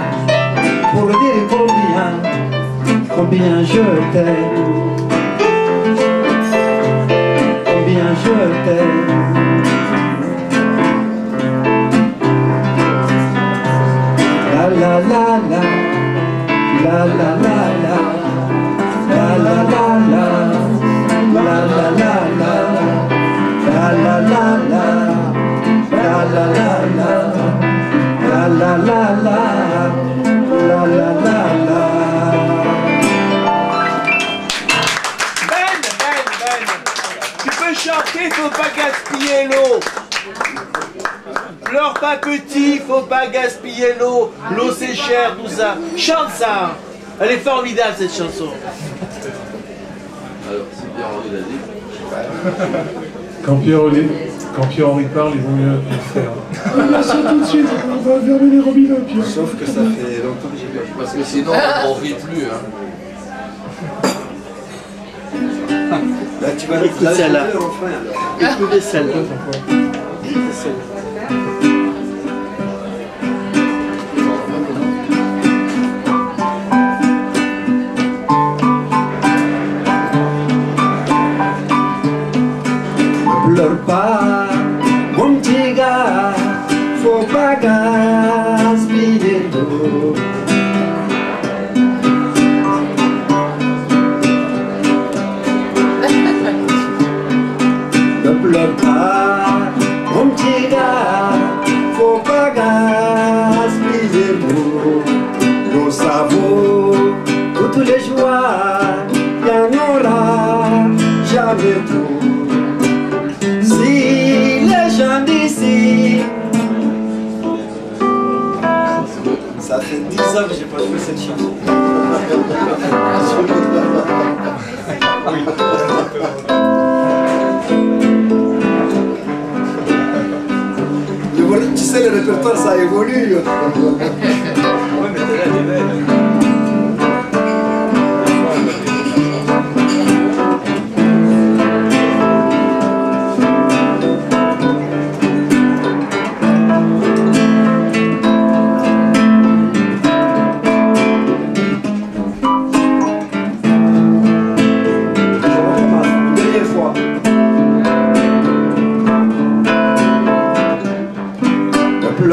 pour dire combien je t'aime, combien je t'aime. La la la la, la la la la, la la la la, la la la la, la la la la, la la la la, la la la la, la la la la. Tu peux chanter, faut pas gaspiller l'eau. Pleure pas petit, faut pas gaspiller l'eau. L'eau c'est cher, tout ça. Chante ça. Elle est formidable cette chanson. Alors, si Pierre-Henri l'a dit. Quand Pierre-Henri parle, il vaut mieux le faire. Merci tout de suite, on va fermer les robinets, Pierre. Sauf que ça fait longtemps que j'ai pas. Parce que sinon, on rit plus. Hein. Là, tu vas écouter celle-là. Enfin, Écoutez celle-là. Ne pleure pas, mon petit gars, faut pas gaspiller l'eau. Ne pleure pas, mon petit gars, faut pas gaspiller l'eau. L'eau ça vaut toutes les joies, y'en aura jamais trop. Si les gens d'ici, ça fait 10 ans que j'ai pas joué cette chanson. Tu sais, le répertoire ça évolue. Ouais, mais t'es là, t'es belle.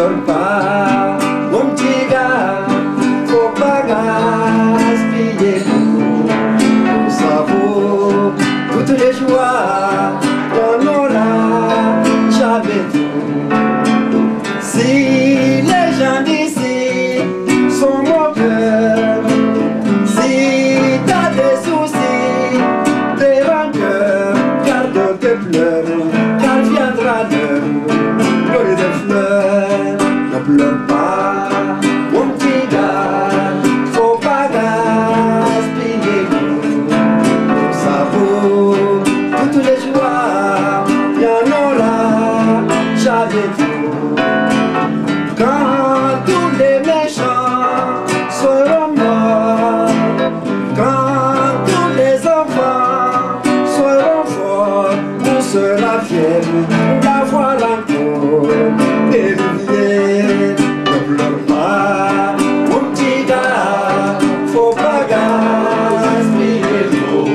pleure pas, mon petit gars, faut pas gaspiller tout ça vaut toutes les joies, on aura jamais tout. Si les gens d'ici sont moqueurs, si t'as des soucis, des rancœurs, garde tes pleurs, car viendra l'heure, pleurer des fleurs, ne pleure pas, mon petit gars, faut pas gaspiller tout, ça vaut toutes les joies, y'en aura jamais tout. Quand tous les méchants seront morts, quand tous les enfants seront forts, on sera fiers d'avoir encore des rivières. Ne pleure pas, mon petit gars, faut pas gaspiller l'eau,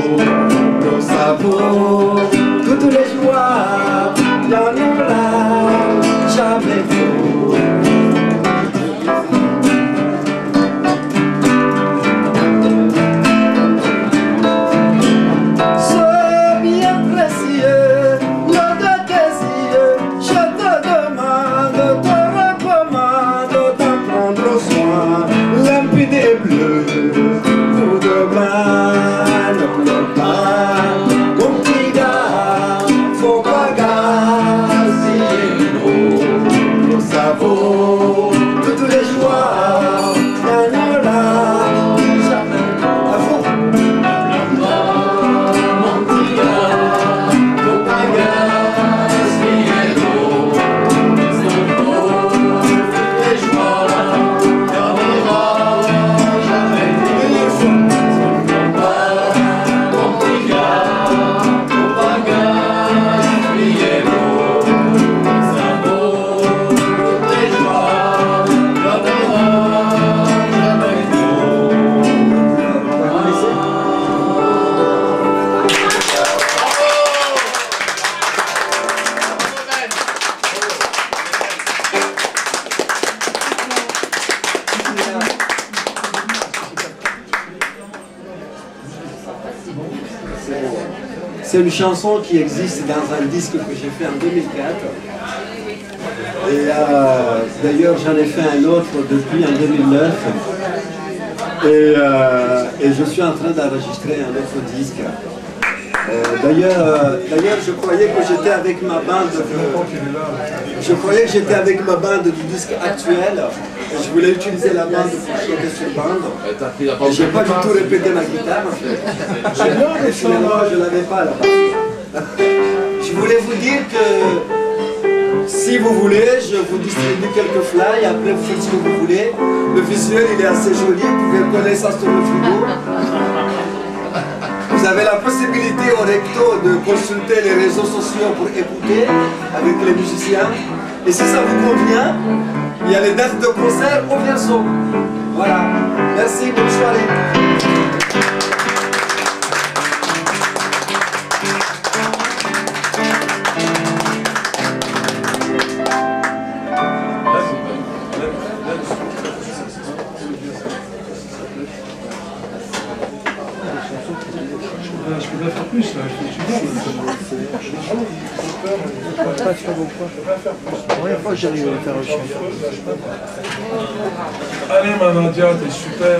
ça vaut toutes les joies, y'en aura jamais trop. C'est une chanson qui existe dans un disque que j'ai fait en 2004. Et d'ailleurs, j'en ai fait un autre depuis en 2009. Et je suis en train d'enregistrer un autre disque. D'ailleurs, je croyais que j'étais avec ma bande du disque actuel. Je voulais utiliser la bande pour chanter sur bande. Et j'ai pas du tout répété ma guitare en fait. Et finalement, je l'avais pas là-bas. Je voulais vous dire que si vous voulez, je vous distribue quelques flyers, après vous faites ce que vous voulez. Le visuel il est assez joli, vous pouvez coller ça sur le frigo. Vous avez la possibilité au recto de consulter les réseaux sociaux pour écouter avec les musiciens. Et si ça vous convient, il y a les dates de concert au Verso. Voilà. Merci, bonne soirée. Je peux pas faire plus là, j'arrive à faire un chien. Allez ma Nadia, t'es super.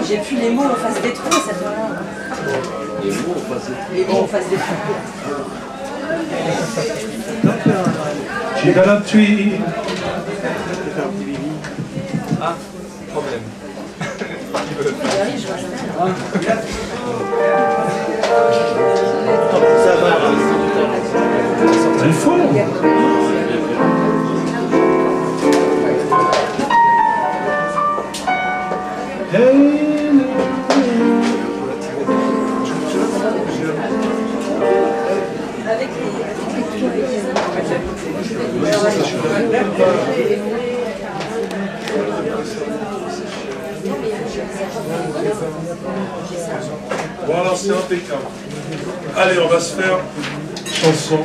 J'ai plus les mots en face des trous, ça doit là. Les mots en face des trous. Les mots en face des trous. J'ai got up tree. Ah, problème. C'est faux. Bon alors c'est impeccable. Allez, on va se faire chanson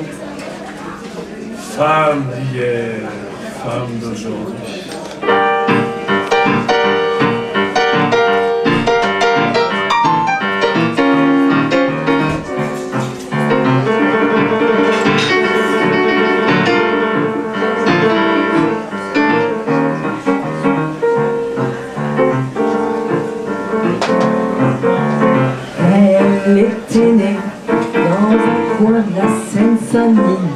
Femme d'hier, femme d'aujourd'hui. Elle était née dans un coin de la Seine-Saint-Denis.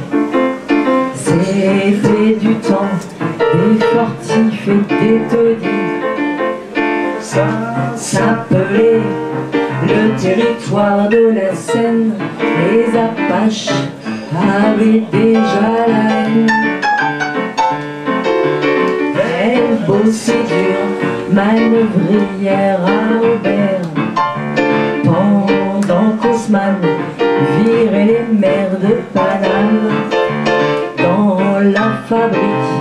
C'était du temps des fortifs et des taudis. Ça s'appelait le territoire de la Seine. Les Apaches avaient déjà la haine. Elle bossait dur, manœuvrière à Aubert, pendant qu'Haussmann virait les mers de Paname. Dans la fabrique,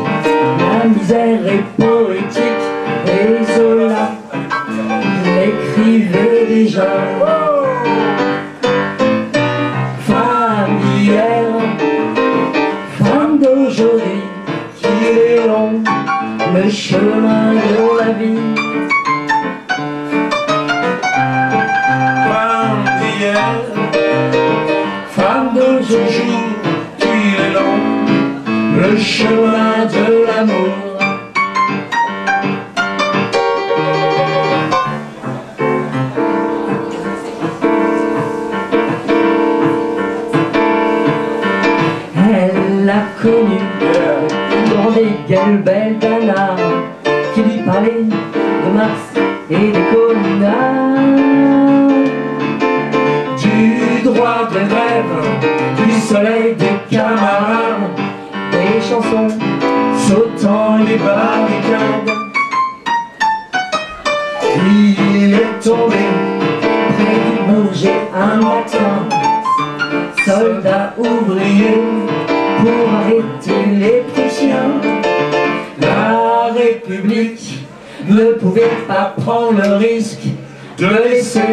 la misère est poétique, et Zola l'écrivait déjà. Femme d'hier, femme d'aujourd'hui, qu'il est long le chemin de la vie. Femme d'hier, femme d'aujourd'hui, qu'il est long le chemin de l'amour. Elle l'a connu dans des gueules belles d'un art qui lui parlait de Mars et des connards, du droit de grève, du soleil des camarades, des chansons sautant les barricades. Il est tombé près du Bourget un matin, soldat ouvrier pour arrêter les Prussiens. La République ne pouvait pas prendre le risque de laisser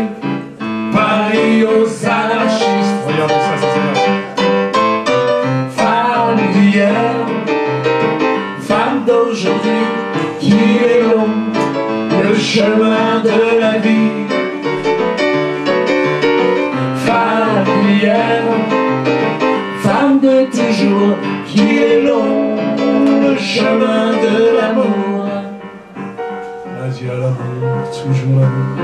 Paris aux anarchistes. Regardez ça, c'est Femme d'hier, femme d'aujourd'hui, qu'il est long le chemin de la vie. Femme d'hier, femme de toujours, qu'il est long le chemin de l'amour. Vas-y à l'amour, toujours l'amour.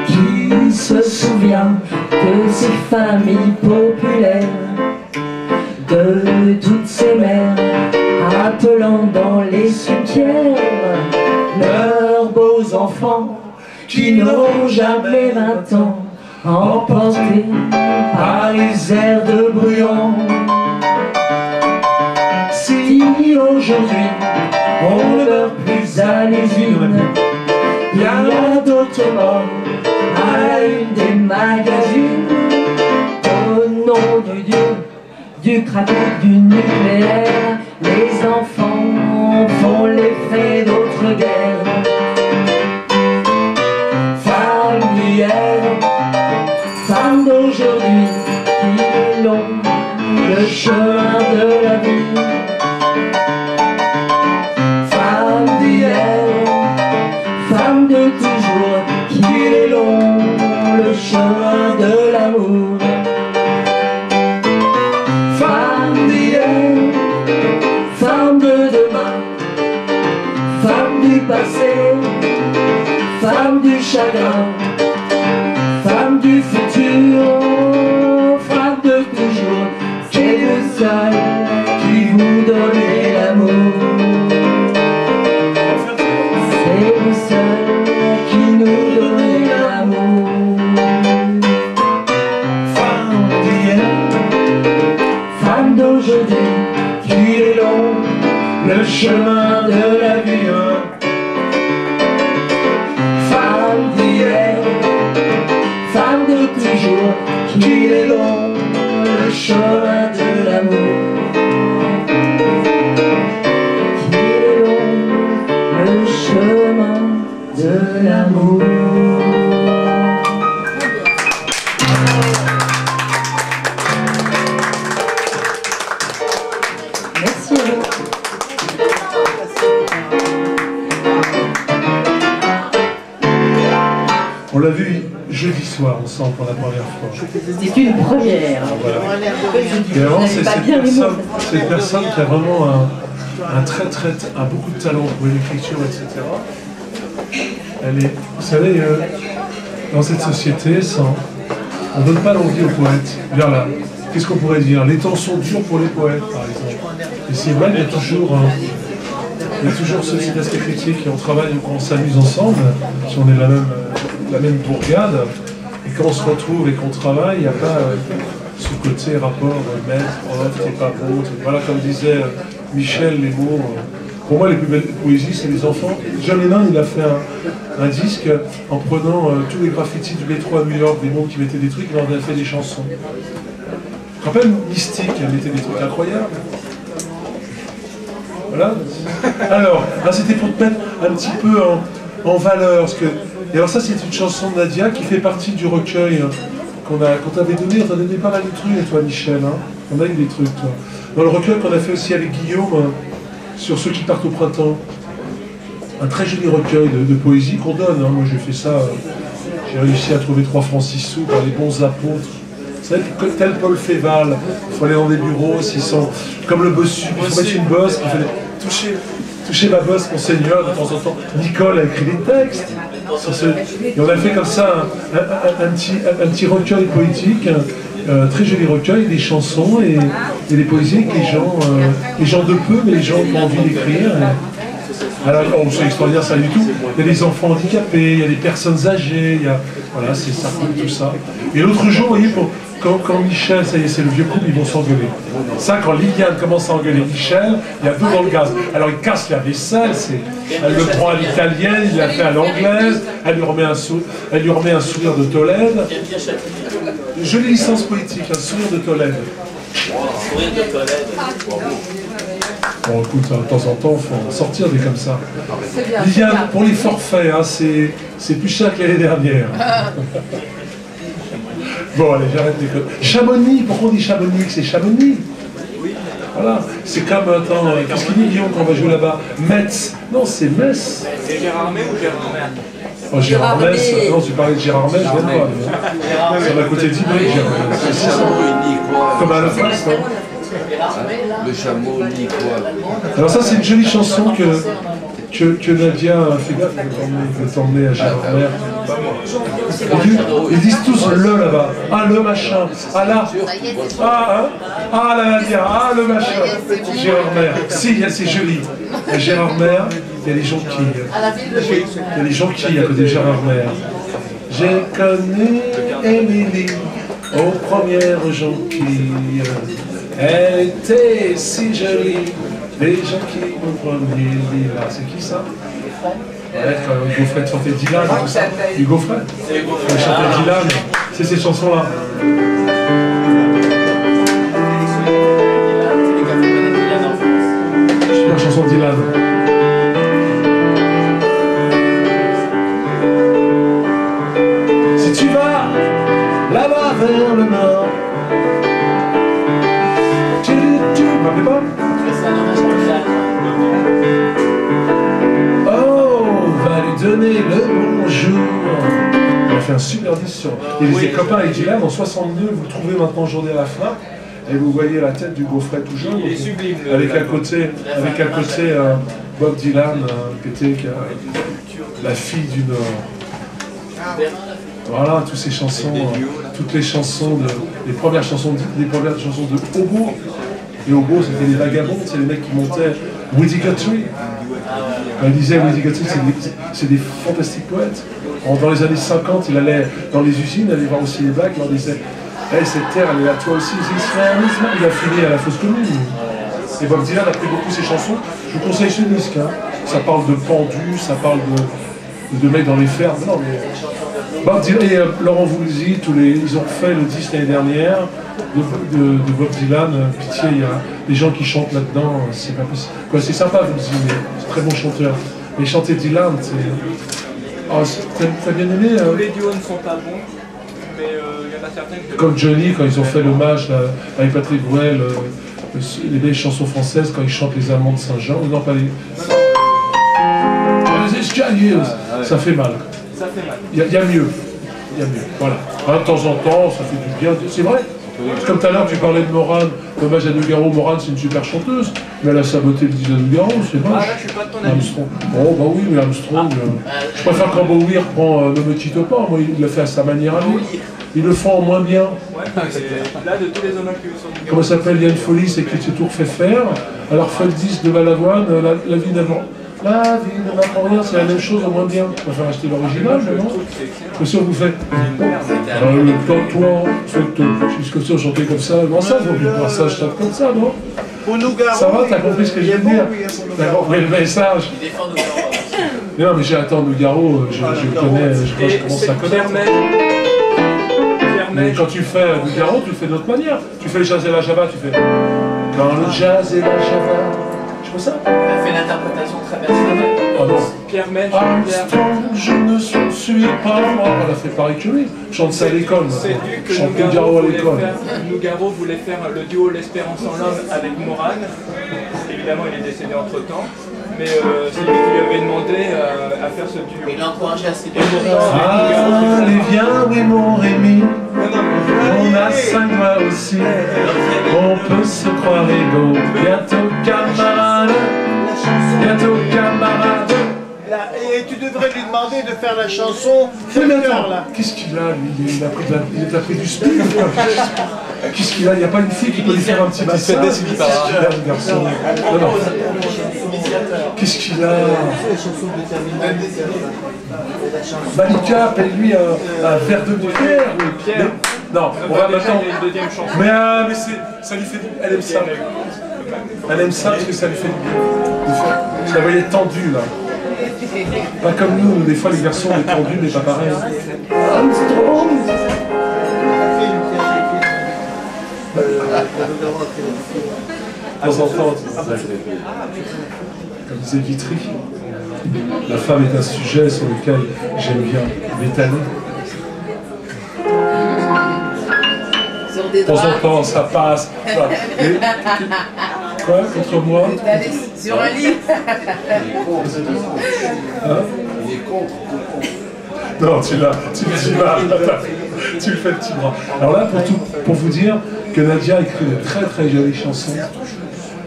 Qui se souvient de ces familles populaires, de toutes ces mères appelant dans les cimetières leurs beaux enfants qui n'auront jamais 20 ans, emportés par les airs de Bruant. Si aujourd'hui on ne meurt plus à l'usine, il y a d'autres morts à la une des magazines. Au nom du Dieu, du craquage du nucléaire, les enfants font l'effet d'autres guerres. Femme d'hier, femme d'aujourd'hui, il est long le chemin de la vie. Femme d'hier, femme de toujours, qu'il est long le chemin de l'amour. Femme d'hier, femme de demain, femme du passé, femme du chagrin, femme du futur, femme de toujours, c'est vous seul qui vous donnez l'amour. C'est vous seul qui nous donnez l'amour. Femme d'hier, Femme d'aujourd'hui, qu'il est long le chemin de la vie. femme d'hier, femme de toujours, qu'il est long le chemin de l'amour. Qu'il est long le chemin de l'amour. On l'a vu jeudi soir ensemble pour la première fois. C'est une première. Voilà. Et vraiment, c'est cette personne qui a vraiment un beaucoup de talent pour l'écriture, etc. Elle est, vous savez, dans cette société, on ne donne pas l'envie aux poètes. Là, qu'est-ce qu'on pourrait dire? Les temps sont durs pour les poètes, par exemple. Et c'est vrai, il y a toujours ceux qui restent critiques et on travaille, on s'amuse ensemble, si on est la même bourgade, et quand on se retrouve et qu'on travaille, il n'y a pas ce côté rapport maître, prof, t'es pas bon, voilà, comme disait Michel, les mots. Pour moi, les plus belles poésies, c'est les enfants. John Lennon, il a fait un disque en prenant tous les graffitis du métro à New York, des mots qui mettaient des trucs, il en a fait des chansons. Je me rappelle Mystique, elle mettait des trucs incroyables. Voilà. Alors, là, c'était pour te mettre un petit peu en valeur. Parce que... Et alors ça, c'est une chanson de Nadia qui fait partie du recueil qu'on t'avait donné. On t'a donné pas mal de trucs, toi, Michel. Hein. On a eu des trucs, toi. Dans le recueil qu'on a fait aussi avec Guillaume, sur ceux qui partent au printemps. Un très joli recueil de poésie qu'on donne. Hein. Moi, j'ai fait ça. J'ai réussi à trouver 3 francs 6 sous par les bons apôtres. Vous savez, tel Paul Féval, il faut aller dans des bureaux, s'ils sont comme le bossu, il faut mettre une bosse, il faut toucher ma bosse, monseigneur, de temps en temps. Nicole a écrit des textes. Et on a fait comme ça un petit recueil poétique, très joli recueil, des chansons et des poésies que les gens de peu, mais les gens qui ont envie d'écrire. Alors, c'est extraordinaire, ça du tout. Il y a des enfants handicapés, il y a des personnes âgées, voilà, c'est ça, tout ça. Et l'autre jour, vous voyez, quand Michel, ça y est, c'est le vieux couple, ils vont s'engueuler. Ça, quand Liliane commence à engueuler Michel, il y a tout dans le gaz. Alors il casse la vaisselle, elle le prend à l'italienne, il l'a fait à l'anglaise, elle lui remet un sourire de Tolède. Jolie licence poétique, un sourire de Tolède. Sourire de Tolède. Bon, écoute, de temps en temps, il faut en sortir des comme ça. Liliane, pour les forfaits, hein, c'est plus cher que l'année dernière. Bon, allez, j'arrête les codes. Chamonix, pourquoi on dit Chamonix? C'est Chamonix. Voilà, c'est comme, attends, qu'est-ce qu'il dit Guillaume quand on va jouer là-bas? Metz. Non, c'est Metz. C'est Gérard May ou Gérard May? Oh, Gérard Metz. Non, tu parlais de Gérard Metz, je viens pas. C'est à côté d'Ibray, Gérard Metz. C'est ça. Comme à la face, non? Le chameau ni quoi. Alors ça, c'est une jolie chanson que Nadia a fait gaffe, elle peut t'emmener à Gérard Mer. Ils disent tous le là-bas. Ah, le machin. Ah, là. Ah, hein. Ah, la Nadia. Ah, le machin. Gérard Mer. Si, c'est joli. À Gérard Mer, il y a des gens qui... Il y a des gens qui, à côté de Gérard Mer. J'ai connu Émilie aux premières jonquilles. Elle était si jolie. Les gens qui m'ont promené, là, c'est qui ça? Ouais, quand Hugo Fred chantait Dylan, tout ça. Hugo Fred. Il chantait Dylan, c'est ces chansons-là. Super chanson de Dylan. Si tu vas là-bas vers le nord, tu m'appelles pas? Donner le bonjour. On a fait un super disque sur... Et les copains avec Dylan en 62, vous le trouvez maintenant aujourd'hui à la FNAC, et vous voyez la tête du Gaufret tout jeune. Il est sublime. Avec à côté Bob Dylan, qui était la fille du Nord. Voilà, toutes ces chansons, toutes les chansons, les premières chansons de Hobo. Et Hobo, c'était les vagabonds, c'est les mecs qui montaient Woody Guthrie. Il disait, Woody Guthrie, c'est des fantastiques poètes. Dans les années 50, il allait dans les usines, il allait voir aussi les bacs, il leur disait, hey, cette terre, elle est à toi aussi, il a filé à la fosse commune. Et Bob Dylan a pris beaucoup ses chansons. Je vous conseille ce disque. Hein. Ça parle de pendus, ça parle de mecs dans les fermes. Non, mais... Bob Dylan et Laurent Voulzy, ils ont fait le disque l'année dernière de Bob Dylan. Pitié, il y a des gens qui chantent là-dedans, c'est pas possible. C'est sympa, Voulzy, mais c'est très bon chanteur. Mais chanter Dylan, c'est... Oh, t'as bien aimé Tous les duos ne sont pas bons, mais il y en a certains que... Comme Johnny, quand ils ont fait l'hommage avec Patrick Bruel, les belles chansons françaises, quand ils chantent les Allemands de Saint-Jean, non pas les... Ça fait mal. Ça fait mal. Il y a mieux. Il y a mieux. Voilà. Hein, de temps en temps, ça fait du bien. C'est vrai. Comme tout à l'heure, tu parlais de Morane. Dommage à Nougaro. Morane, c'est une super chanteuse. Mais elle a saboté le 10 à Nougaro, c'est moche. Ah là, je suis pas de ton avis. Armstrong. Oh, bah oui, mais Armstrong. Je préfère quand Bowie reprend Ne me quitte pas. Moi, il l'a fait à sa manière à lui. Ils le font en moins bien. Ouais, et là, de tous les hommages que vous sortez. Comment ça s'appelle? Il y a une folie, c'est qu'il s'est tout refait faire. Alors, fait le 10 de Balavoine, la vie d'avant. La vie ne m'apprend rien, c'est la même chose, au moins bien. On va faire acheter l'original, non? Que ça vous fait? Toi, c'est ce que ça, chanter comme ça. Non, ça, vous voir ça, je chante comme ça, non? Pour Nougaro, ça va, t'as compris ce que je veux dire? T'as compris le message? Il défend Nougaro. Non, mais j'ai attendu Nougaro, je connais, je commence à connaître. Mais quand tu fais Nougaro, tu le fais d'autre manière. Tu fais le jazz et la java, tu fais. Quand le jazz et la java. Je fais ça? Elle a fait l'interprétation très personnelle. Oh non. Pierre Mèche. Armstrong, je ne suis pas moi. Elle a fait pareil que lui. Je chante ça à l'école. C'est dû que chante Nougaro à l'école. Nougaro voulait faire le duo L'Espérance en l'homme avec Morane. Évidemment, il est décédé entre temps. Mais c'est lui qui lui avait demandé à faire ce duo. Il l'a encouragé à s'aider. Allez, viens, oui, mon Rémi. On a 5 doigts aussi. On peut se croire égaux. Bientôt camarade. Bientôt camarade. Et tu devrais lui demander de faire la chanson Facteur, là. Qu'est-ce qu'il a, lui? Il a pris du speed. Qu'est-ce qu'il a? Il n'y a pas une fille qui peut lui faire un petit massage. Garçon. Qu'est-ce qu'il a? Malika, appelle-lui un verre de bière. Non, on va maintenant. Mais ça lui fait. Elle aime ça. Elle aime ça parce que ça lui fait du bien. Je la voyais tendue là. Pas comme nous, des fois les garçons on est tendus, mais pas pareil. Armstrong. De temps en temps, comme disait Vitry, la femme est un sujet sur lequel j'aime bien m'étaler. De temps en temps, ça passe. Et, quoi, contre moi? Sur un lit. Hein? Il est contre. Non, tu le fais le petit bras. Alors là, pour vous dire que Nadia écrit de très très jolies chansons,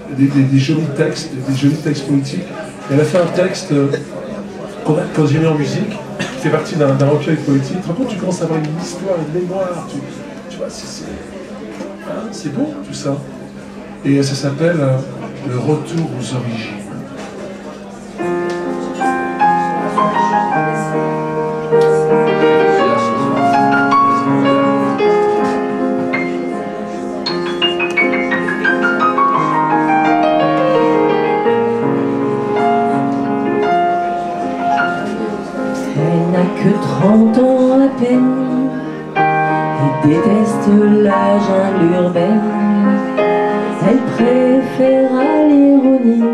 des jolis textes politiques. Elle a fait un texte quand j'ai mis en musique, qui fait partie d'un recueil politique. Tu te rends compte, tu commences à avoir une histoire, une mémoire. Tu vois, c'est beau tout ça. Et ça s'appelle Le retour aux origines. Elle n'a que 30 ans à peine et déteste la jungle urbaine. Elle préfère à l'ironie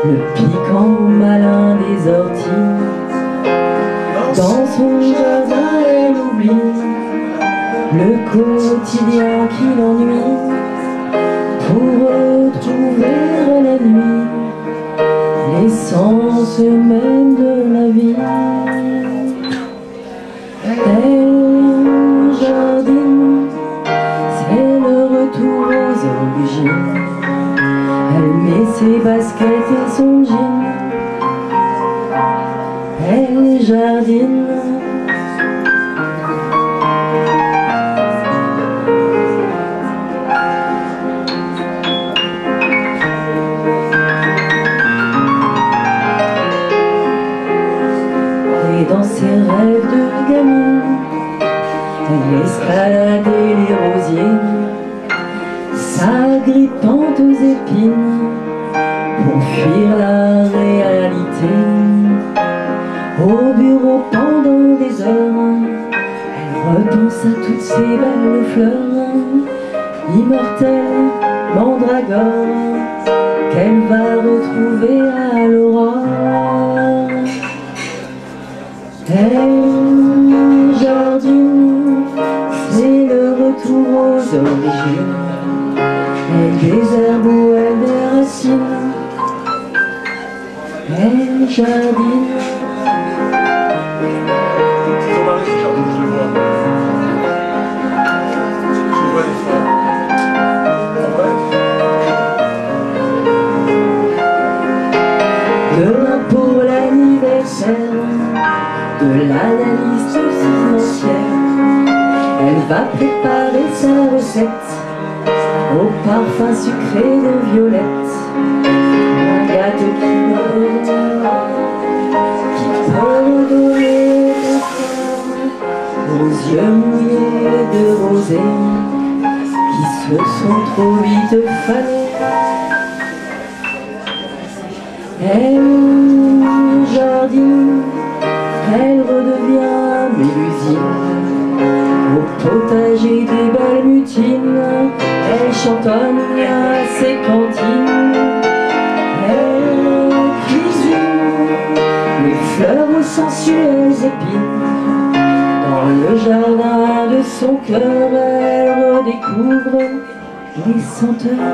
le piquant malin des orties. Dans son jardin, elle oublie le quotidien qui l'ennuie pour retrouver la nuit l'essence même de la vie. Elle jardine, c'est le retour aux origines. Elle met ses baskets et son jean. Elle jardine. Et dans ses rêves de gamine, elle escaladait les rosiers, s'agrippant aux épines pour fuir la réalité. Au bureau pendant des heures, elle repense à toutes ces belles fleurs, immortelles, mandragores, qu'elle va retrouver à l'aurore. Elle jardine, c'est le retour aux origines. Elle désherbe où elle déracine. Elle jardine. de l'analyste financière. Elle va préparer sa recette au parfum sucré de violette. Un gâteau qui peut redorer ta femme aux yeux mouillés de rosée qui se sont trop vite fanés. Elle jardine, elle redevient mélusine. Au potager des belles mutines, elle chantonne à ses cantines. Elle cuisine les fleurs aux sensuelles épines. Dans le jardin de son cœur, elle redécouvre les senteurs.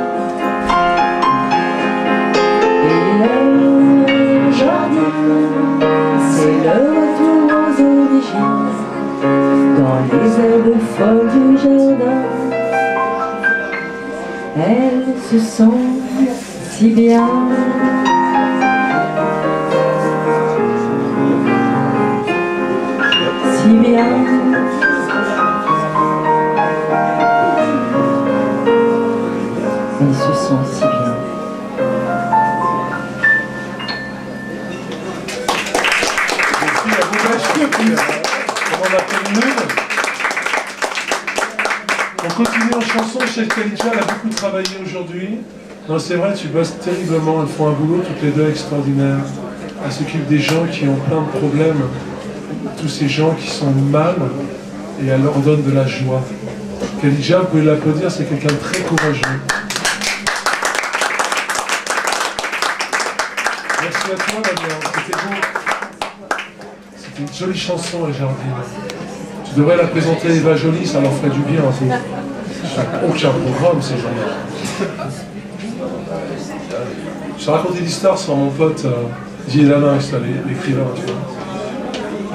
C'est le retour aux origines, dans les herbes folles du jardin. Elle se sent si bien. Si bien. Elle se sent si bien. On appelle nul. On continue en chanson. Chez Khadija, elle a beaucoup travaillé aujourd'hui. Non, c'est vrai, tu bosses terriblement. Elles font un boulot toutes les deux extraordinaire. Elle s'occupe des gens qui ont plein de problèmes, tous ces gens qui sont mal, et elle leur donne de la joie. Khadija, vous pouvez l'applaudir, c'est quelqu'un de très courageux. Merci à toi, Damien. C'était beau. C'était une jolie chanson, les jardines. Tu devrais la présenter à Eva Jolie, ça leur ferait du bien un peu. Aucun programme, ces gens-là. Je t'ai raconté l'histoire sur mon pote Gilles Lamax, l'écrivain, tu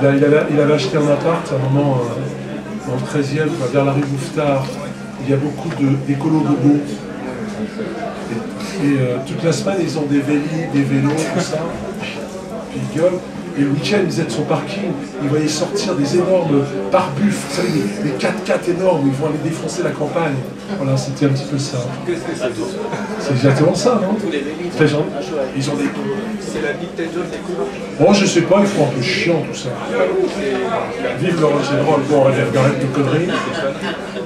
vois. Il avait acheté un appart à un moment dans le 13e, vers la rue Bouffetard. Il y a beaucoup d'écolos bobos. Et toute la semaine, ils ont des vélos, tout ça. Puis ils gueulent. Et le week-end, ils étaient de son parking, ils voyaient sortir des énormes pare-buffs, vous savez, des 4x4 énormes, ils vont aller défoncer la campagne. Voilà, c'était un petit peu ça. C'est exactement ça, non? Ils ont des... C'est la dictature des couleurs. Oh, je sais pas, ils font un peu chiant tout ça. Vive le rock'n'roll. Bon, allez, arrête de conneries.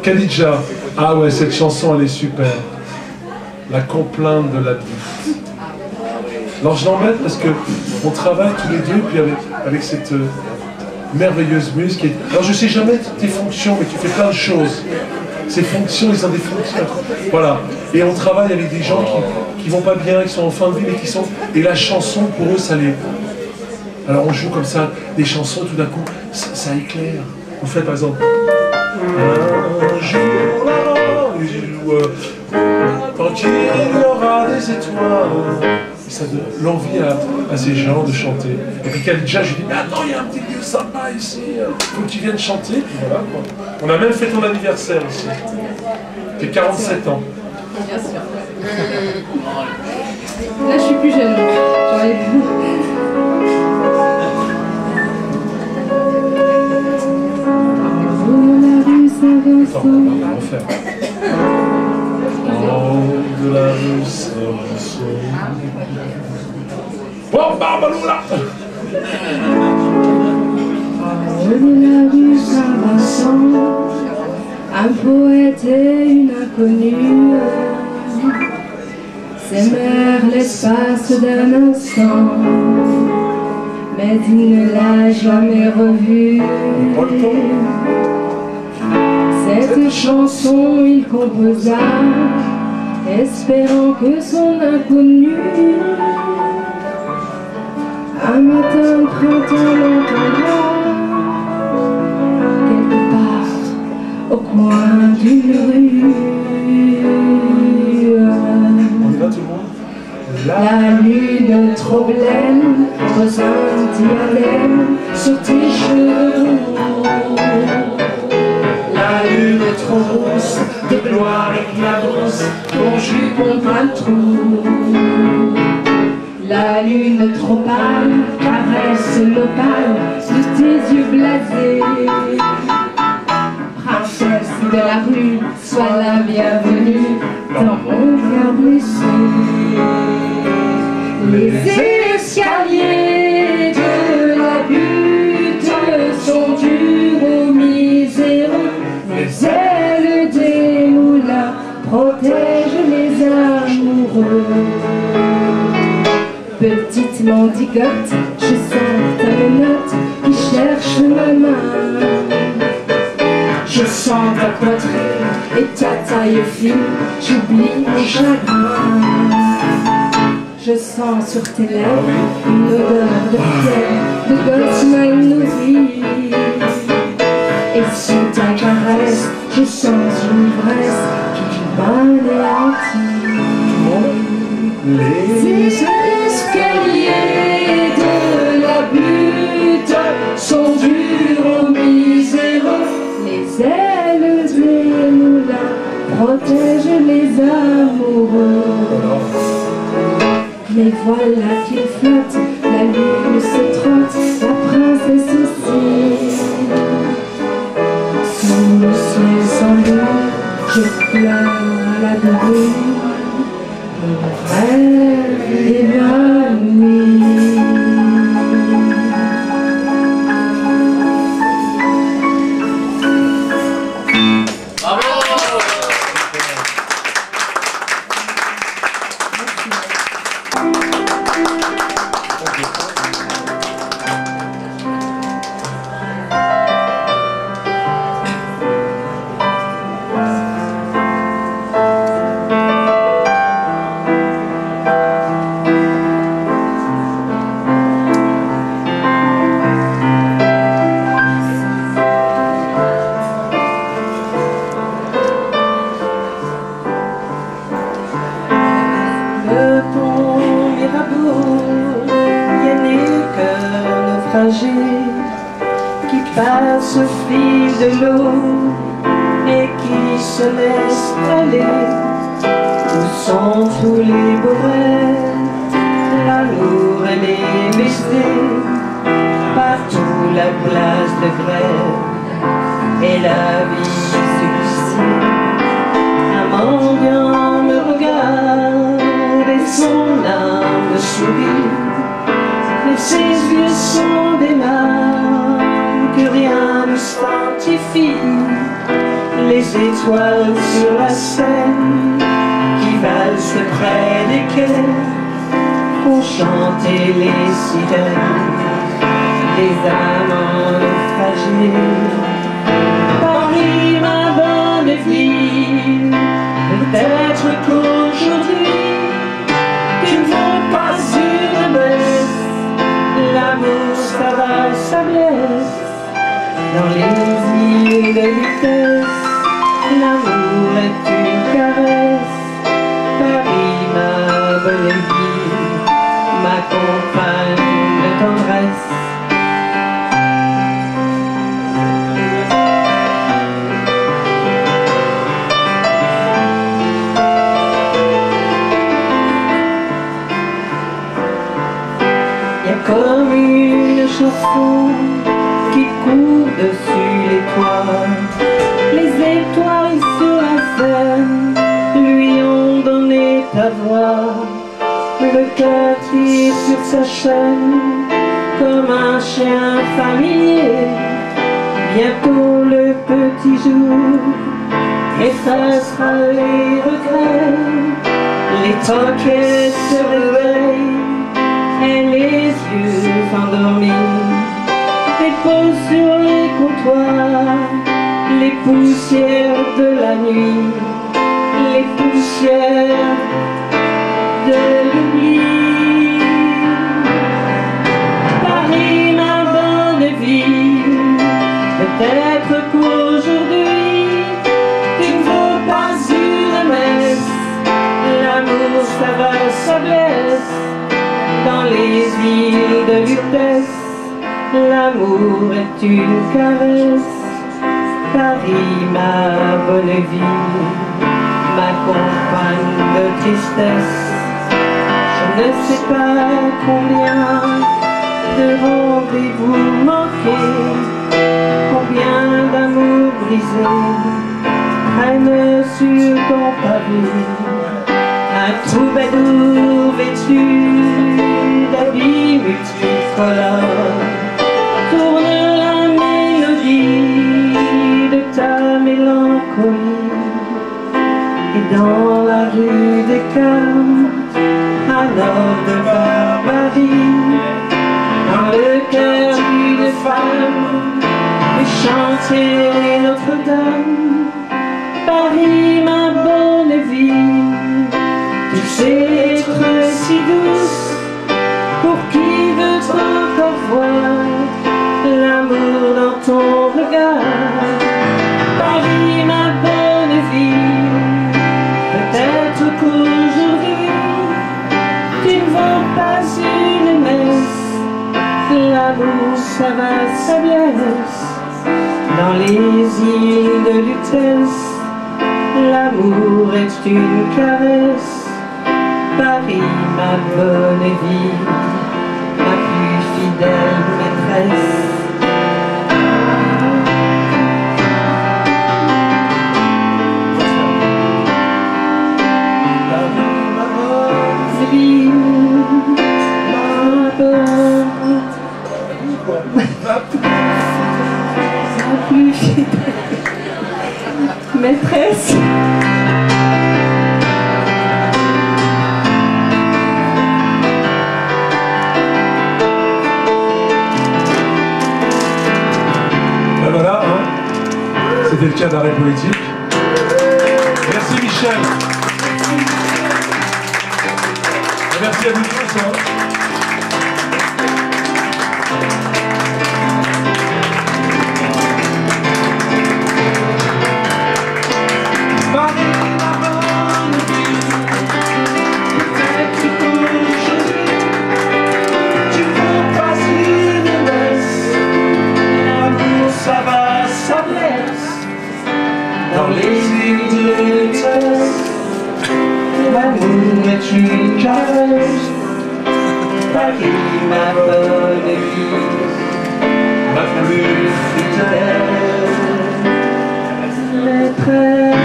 Khadija, ah ouais, cette chanson, elle est super. La complainte de la vie. Alors je l'embête parce qu'on travaille tous les deux, puis avec cette merveilleuse muse qui est... Alors je sais jamais tes fonctions, mais tu fais plein de choses. Ces fonctions, ils ont des fonctions. Voilà. Et on travaille avec des gens qui vont pas bien, qui sont en fin de vie, mais qui sont... Et la chanson, pour eux, ça les... Alors on joue comme ça, des chansons, tout d'un coup, ça éclaire. Vous faites par exemple... Un jour tant qu'il y aura des étoiles... Ça donne l'envie à ces gens de chanter. Et puis Khadija, je lui dis, mais attends, il y a un petit lieu sympa ici, faut que tu viennes chanter. Puis voilà, quoi. On a même fait ton anniversaire ici. T'es 47 ans. Bien sûr. Là, je suis plus jeune. J'en ai plus. Attends, on va refaire. De la rue Saint-Vincent. Bon, Barbalou là! De la rue Saint-Vincent, un poète et une inconnue s'aimèrent l'espace d'un instant, mais il ne l'a jamais revue. Cette chanson il composa, espérant que son inconnu, un matin de printemps l'entendra, quelque part au coin d'une rue. On y va tout le monde? La lune trop blême pose un diadème sur tes cheveux. La lune trop rousse, de gloire éclabousse ton jupon plein de trous. La lune trop pâle caresse l'opale de tes blasée. Princesse de la rue, sois la bienvenue dans mon cœur blessé. Les escaliers de la butte sont durs aux miséreux. Les ailes des moulins protègent les amoureux. Petite mendigote, je sens ta menotte qui cherche ma main. Je sens ta poitrine et ta taille fine, j'oublie mon chagrin. Je sens sur tes lèvres une odeur de fiel, de gosse mal nourrie. Et sous ta caresse, je sens une ivresse qui m'anéantit. Les escaliers de la butte sont durs aux miséreux. Les ailes des moulins protègent les amoureux. Mais voilà qu'il flotte, la lune se trotte, la princesse aussi. Sous le ciel sans lune, je pleure à la brume. Mon rêve évanoui. Qui passe au fil de l'eau et qui se laisse aller. Où sont tous les beaux rêves? L'amour et les baisers, partout la place de grève et la vie suicide. Un mendiant me regarde et son âme me sourit. Mais ses yeux sont des larmes que rien ne sanctifie. Les étoiles sur la scène qui valsent près des quais font chanter les sirènes, les amants naufragés. Paris, ma bonne ville, peut-être qu'aujourd'hui tu ne vaux pas une baisse. L'amour, ça va, ça blesse. Dans les îles de vitesse, l'amour est une caresse. Paris, ma bonne ville, ma compagne de tendresse. Comme une chanson qui court dessus les toits. Les étoiles sur la scène lui ont donné ta voix. Le cœur tire sur sa chaîne comme un chien familier. Bientôt le petit jour effacera les regrets. Les troquets se réveillent et les yeux endormis, et posent sur les comptoirs les poussières de la nuit, les poussières de l'oubli. Paris, ma bonne ville, peut-être qu'aujourd'hui tu ne vaux pas une messe. L'amour, ça va, ça blesse. Dans les îles de Lutèce, l'amour est une caresse. Paris, ma bonne ville, ma compagne de tristesse. Je ne sais pas combien de rendez-vous manqués brisé traîne sur ton pavé. Un troubadour vêtu d'habits multicolores tourne la mélodie de ta mélancolie. Et dans la rue des Carmes, alors de barbarie, dans le cœur d'une femme, et chanter Notre-Dame. Paris, ma bonne ville, tu sais être si douce, pour qui veut encore voir l'amour dans ton regard. Paris, ma bonne ville, peut-être qu'aujourd'hui tu ne vends pas une messe, l'amour ça va sa biesse. Dans les îles de Lutèce, l'amour est une caresse. Paris, ma bonne ville, ma plus fidèle maîtresse. Plus fidèle maîtresse. Ben voilà, hein. C'était le cas d'arrêt poétique. Merci Michel. Merci à vous tous. Hein. Dans les îles de Lutèce, l'amour est une caresse. Paris, ma bonne ville, ma plus fidèle maîtresse.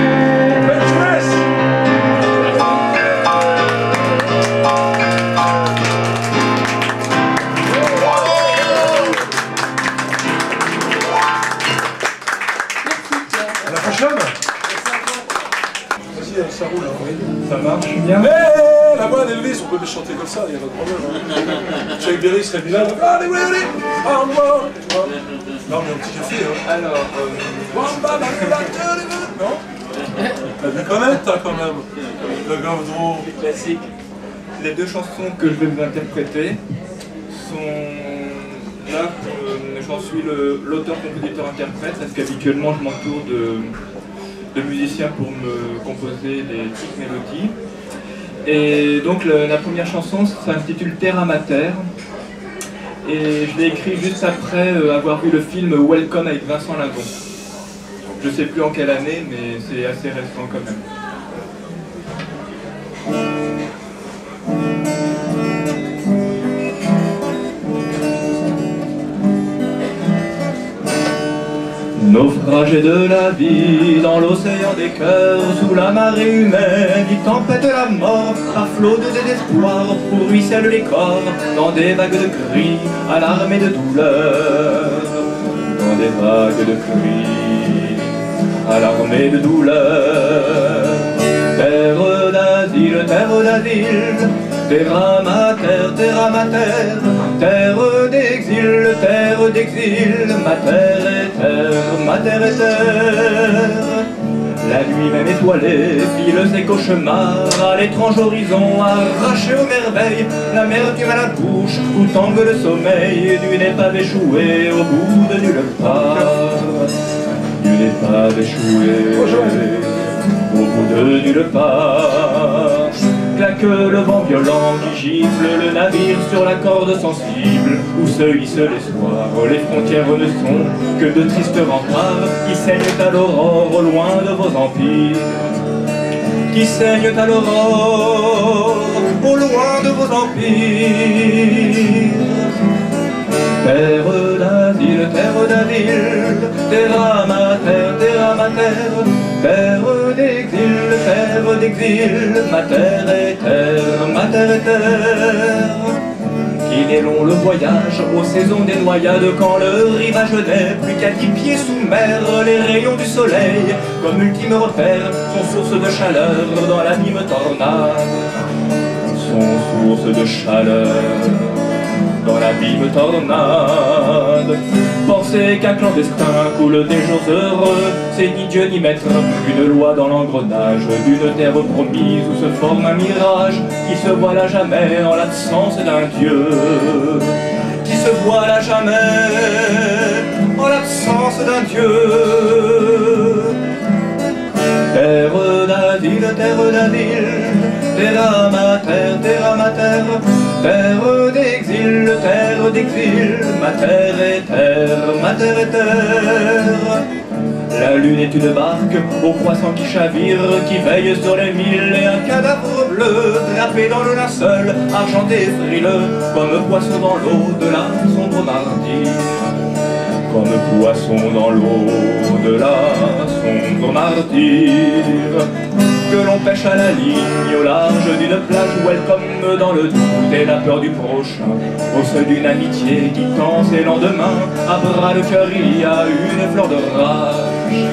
Ça roule, ça marche bien. Mais la voix d'Elvis, on peut le chanter comme ça, il n'y a pas de problème. Hein. Chuck Berry serait bien. Allez, allez, non, mais un petit café. Hein. Alors, non. T'as dû connaître, toi, quand même. Le Gaudreau. Les classiques. Les deux chansons que je vais vous interpréter sont là, j'en suis l'auteur, compositeur, interprète, parce qu'habituellement je m'entoure de musiciens pour me composer des petites mélodies. Et donc la première chanson s'intitule Terra Mater. Et je l'ai écrit juste après avoir vu le film Welcome avec Vincent Lindon. Je ne sais plus en quelle année, mais c'est assez récent quand même. Naufragé de la vie dans l'océan des cœurs, sous la marée humaine, il tempête la mort, à flot de désespoir, où ruissellent les corps, dans des vagues de cris, alarmés de douleur. Dans des vagues de cris, alarmés de douleur. Terre d'asile, terra mater, terre d'exil, mater et terre. La nuit même étoilée file ses cauchemars à l'étrange horizon, arraché aux merveilles, l'amertume à la bouche, où tangue le sommeil d'une épave échouée au bout de nulle part. D'une épave échouée au bout de nulle part. Claque le vent violent qui gifle le navire sur la corde sensible, où se hisse l'espoir. Les frontières ne sont que de tristes remparts qui saignent à l'aurore au loin de vos empires. Qui saignent à l'aurore au loin de vos empires. Terre d'asile, terra ma terre, terre d'exil, ma terre est terre, ma terre est terre. Qu'il est long le voyage aux saisons des noyades, quand le rivage n'est plus qu'à 10 pieds sous mer. Les rayons du soleil, comme ultime repère, sont source de chaleur dans l'abîme tornade. Sont source de chaleur dans l'abîme tornade. Penser qu'un clandestin coule des jours heureux, c'est ni Dieu ni maître, une loi dans l'engrenage d'une terre promise où se forme un mirage qui se voile à jamais en l'absence d'un Dieu. Qui se voile à jamais en l'absence d'un Dieu. Terre d'asile, terre ma terre, terre ma terre, terre d'exil, ma terre est terre, ma terre est terre. La lune est une barque au croissant qui chavire, qui veille sur les mille, et un cadavre bleu drapé dans le linceul, argenté et frileux, comme poisson dans l'eau de la sombre mardi. Comme poisson dans l'eau de la sombre martyre. Que l'on pêche à la ligne au large d'une plage où elle comme dans le doute et la peur du prochain. Au seuil d'une amitié qui tend ses lendemains, à bras le cœur il y a une fleur de rage.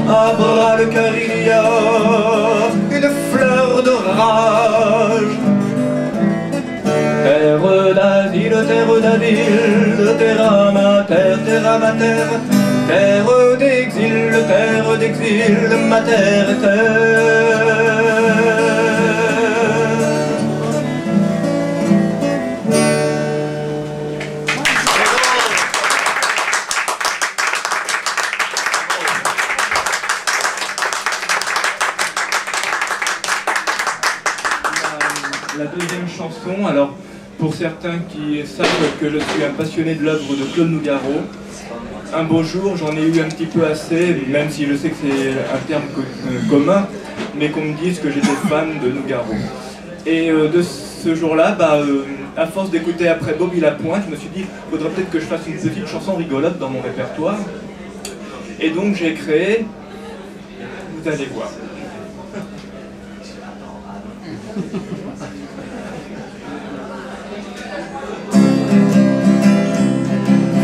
À bras le cœur il y a une fleur de rage. Terre d'asile, terre à ma terre, terre à ma terre, terre d'exil, ma terre est terre. La deuxième chanson, alors pour certains qui savent que je suis un passionné de l'œuvre de Claude Nougaro, un beau jour, j'en ai eu un petit peu assez, même si je sais que c'est un terme commun, mais qu'on me dise que j'étais fan de Nougaro. Et de ce jour-là, à force d'écouter après Bobby Lapointe, je me suis dit, il faudrait peut-être que je fasse une petite chanson rigolote dans mon répertoire. Et donc j'ai créé, vous allez voir.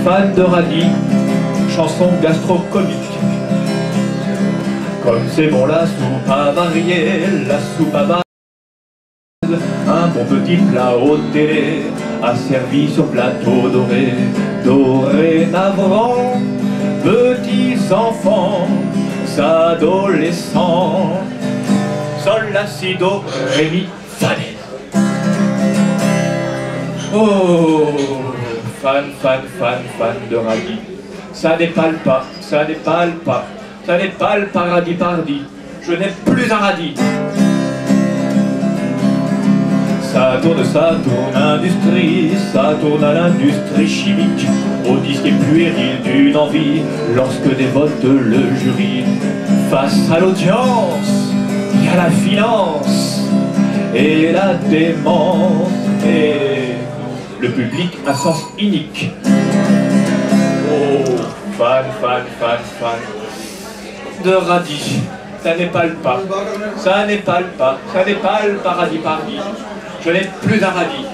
Fan de radis, chanson gastro-comique. Comme c'est bon la soupe avariée, la soupe à base, un bon petit plat au télé, asservi sur plateau doré. Dorénavant, petits enfants, adolescents, sol, la, si, do, ré, mi, fa, dé. Oh, fan de radis. Ça n'épale pas, ça n'épale pas, ça n'épale pas radis pardi. Je n'ai plus un radis. Ça tourne industrie, ça tourne à l'industrie chimique, au disque puéril d'une envie, lorsque dévote le jury. Face à l'audience, il y a la finance et la démence, et le public à sens unique. Oh, fan de radis. Ça n'épale pas, ça n'épale pas, ça n'épale pas radis pardi. Je n'ai plus un radis.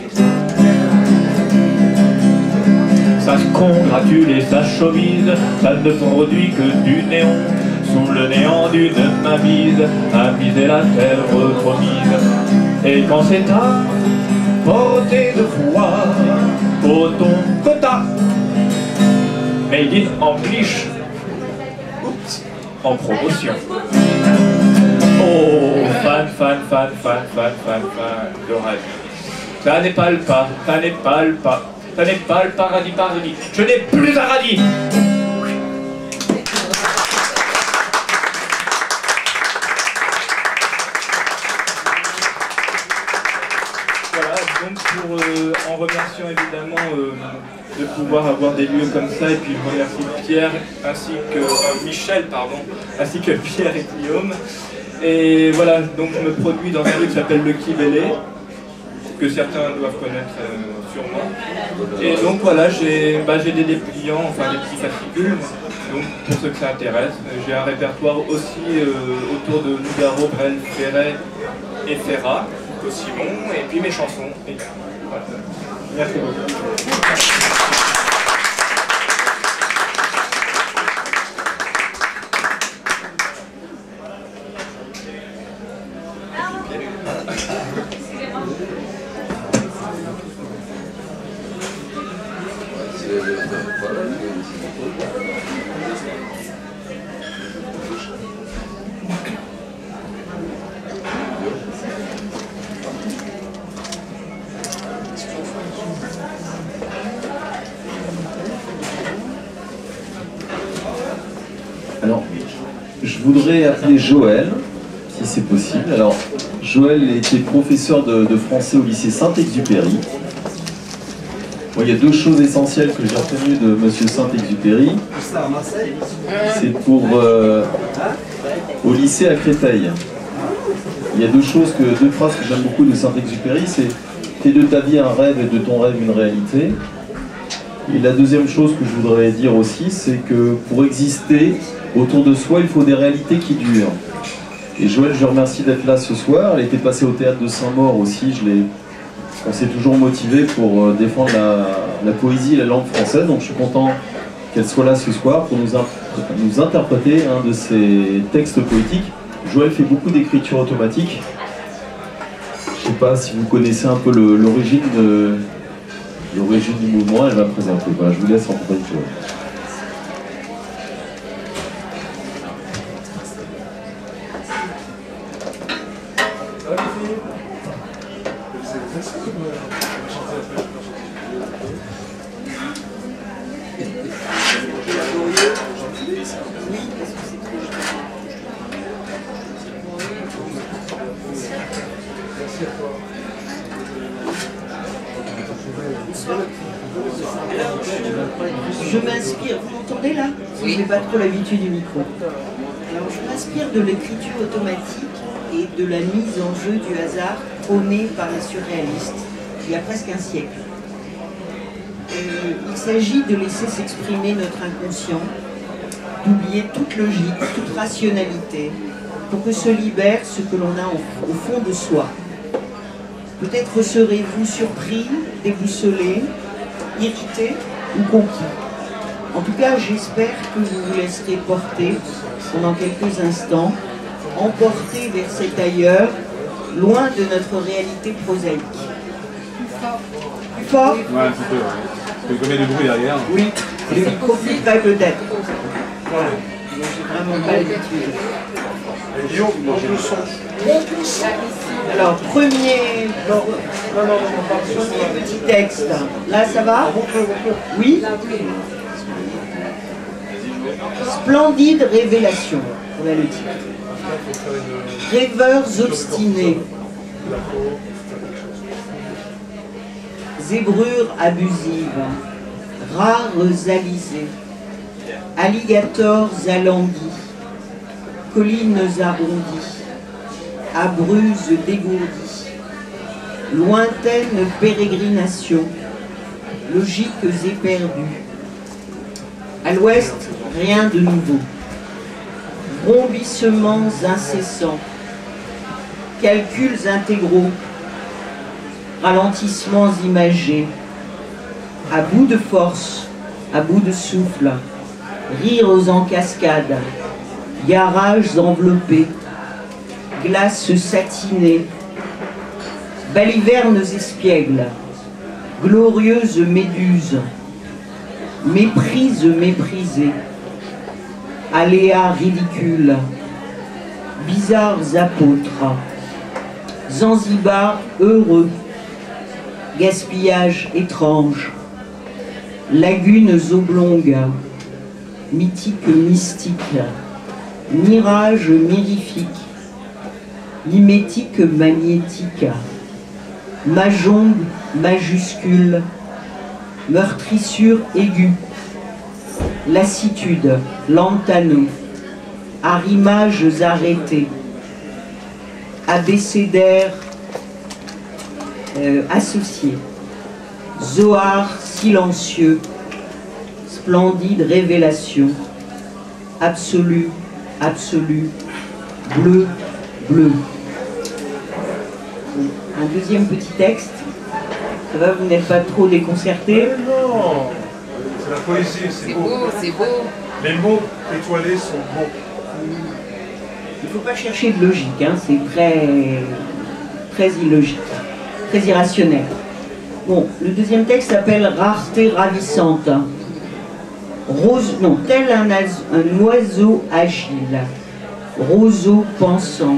Ça se congratule et ça chaumise, ça ne produit que du néon, sous le néant d'une mainmise, aviser la terre promise. Et quand c'est à portée de foi, coton, quota, made in English, oups, en promotion. Oh, fan de radis. Ça n'épale pas, ça n'épale pas, ça n'épale pas radis pardi. Je n'ai plus un radis. Voilà, donc pour, en remerciant évidemment de pouvoir avoir des lieux comme ça, et puis je remercie Pierre ainsi que Michel, pardon, ainsi que Pierre et Guillaume. Et voilà, donc je me produis dans un lieu qui s'appelle le Kibélé, que certains doivent connaître sûrement. Et donc voilà, j'ai des dépliants, enfin des petits fascicules, Donc, pour ceux que ça intéresse, j'ai un répertoire aussi autour de Nougaro, Brel, Ferret et Ferrat, Simon, et puis mes chansons. Et voilà. Merci beaucoup. Alors, je voudrais appeler Joël, si c'est possible. Alors, Joël était professeur de français au lycée Saint-Exupéry. Bon, il y a deux choses essentielles que j'ai retenues de Monsieur Saint-Exupéry. C'est pour au lycée à Créteil. Il y a deux phrases que j'aime beaucoup de Saint-Exupéry, c'est « Fais de ta vie un rêve et de ton rêve une réalité ». Et la deuxième chose que je voudrais dire aussi, c'est que pour exister, autour de soi, il faut des réalités qui durent. Et Joël, je remercie d'être là ce soir. Elle était passée au théâtre de Saint-Maur aussi. On s'est toujours motivé pour défendre la poésie et la langue française. Donc je suis content qu'elle soit là ce soir pour nous interpréter un de ses textes poétiques. Joël fait beaucoup d'écriture automatique. Je ne sais pas si vous connaissez un peu l'origine du mouvement. Elle va présenter. Voilà, je vous laisse en compagnie de Joël. Je m'inspire, vous m'entendez là? Oui. Je n'ai pas trop l'habitude du micro. Alors je m'inspire de l'écriture automatique et de la mise en jeu du hasard prônée par les surréalistes, il y a presque un siècle. Il s'agit de laisser s'exprimer notre inconscient, d'oublier toute logique, toute rationalité, pour que se libère ce que l'on a au fond de soi. Peut-être serez-vous surpris, déboussolé, irrité ou conquis. En tout cas, j'espère que vous vous laisserez porter pendant quelques instants, emporter vers cet ailleurs, loin de notre réalité prosaïque. Plus fort? Ouais, un petit peu, ouais. Parce qu'on met du bruit derrière. Oui, le micro plus près peut-être. Voilà. J'ai vraiment pas l'habitude. Alors, premier petit texte. Là, ça va? Oui? Splendide révélation. Voilà le titre. Rêveurs obstinés. Zébrures abusives. Rares alizés. Alligators alanguis. Collines arrondies. Abruzzes dégourdies. Lointaines pérégrinations. Logiques éperdues. À l'ouest, rien de nouveau. Brombissements incessants. Calculs intégraux. Ralentissements imagés. À bout de force, à bout de souffle. Rires en cascade. Garages enveloppés. Glaces satinées. Balivernes espiègles. Glorieuses méduses. Méprises méprisées. Aléas ridicules. Bizarres apôtres. Zanzibar heureux. Gaspillage étrange. Lagunes oblongues. Mythique mystique. Mirage mirifique. Mimétique magnétique. Mahjong majuscule. Meurtrissure aiguë. Lassitude, lantano. Arrimages arrêtés. Abécédaire associé. Zohar silencieux. Splendide révélation. absolu, absolu, bleu, bleu. Un deuxième petit texte. Ça va, vous n'êtes pas trop déconcertés? Non, c'est la poésie, c'est beau. C'est beau. Les mots étoilés sont beaux. Il ne faut pas chercher de logique, hein, c'est très illogique, très irrationnel. Bon, le deuxième texte s'appelle Rareté ravissante. Rose, non, tel un oiseau agile, roseau pensant,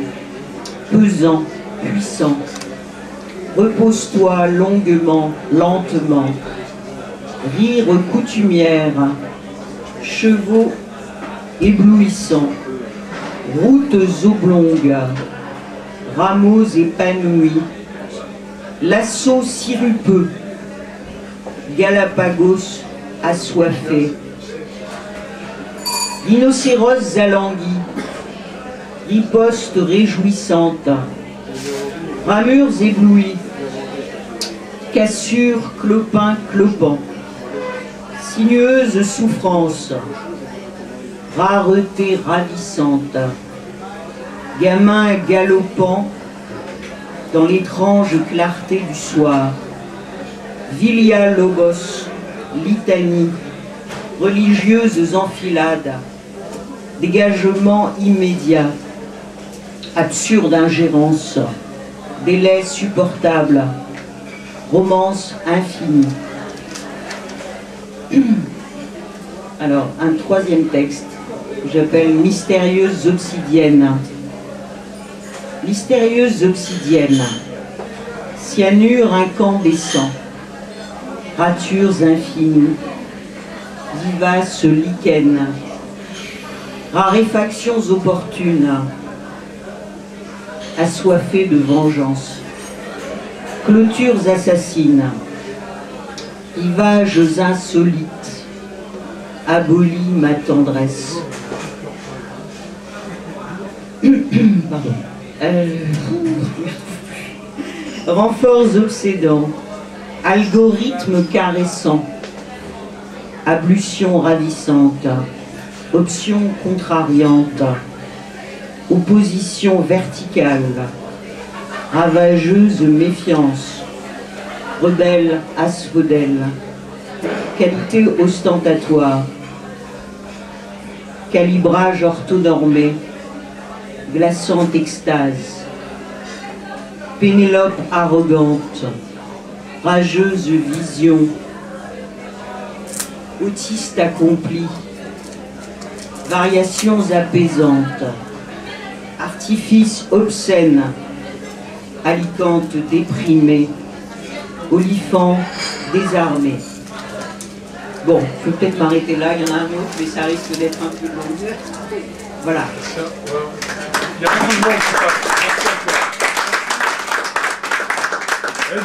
pesant, puissant. Repose-toi longuement, lentement. Rire coutumière, chevaux éblouissants, routes oblongues, rameaux épanouis, lasso sirupeux, Galapagos assoiffé, rhinocéros alanguis, ripostes réjouissantes, ramures éblouies, cassures clopin clopant, sinueuse souffrance, rareté ravissante, gamin galopant dans l'étrange clarté du soir, Vilia Logos, litanie, religieuses enfilades, dégagement immédiat, absurde ingérence, délai supportable, romance infinie. Alors, un troisième texte que j'appelle Mystérieuse obsidienne. Mystérieuse obsidienne, cyanure incandescent, ratures infinies, vivaces lichens, raréfactions opportunes, assoiffées de vengeance, clôtures assassines, rivages insolites, abolis ma tendresse. Pardon. Renforts obsédants, algorithmes caressants, ablutions ravissantes, options contrariantes, opposition verticale, ravageuse méfiance, rebelle asphodèle, qualité ostentatoire, calibrage orthonormé, glaçante extase, Pénélope arrogante, rageuse vision, autiste accompli, variations apaisantes, artifice obscène, Alicante déprimée, olifant désarmé. Bon, je peux peut-être m'arrêter là, il y en a un autre, mais ça risque d'être un peu long. Voilà. Il y a beaucoup de monde qui passe.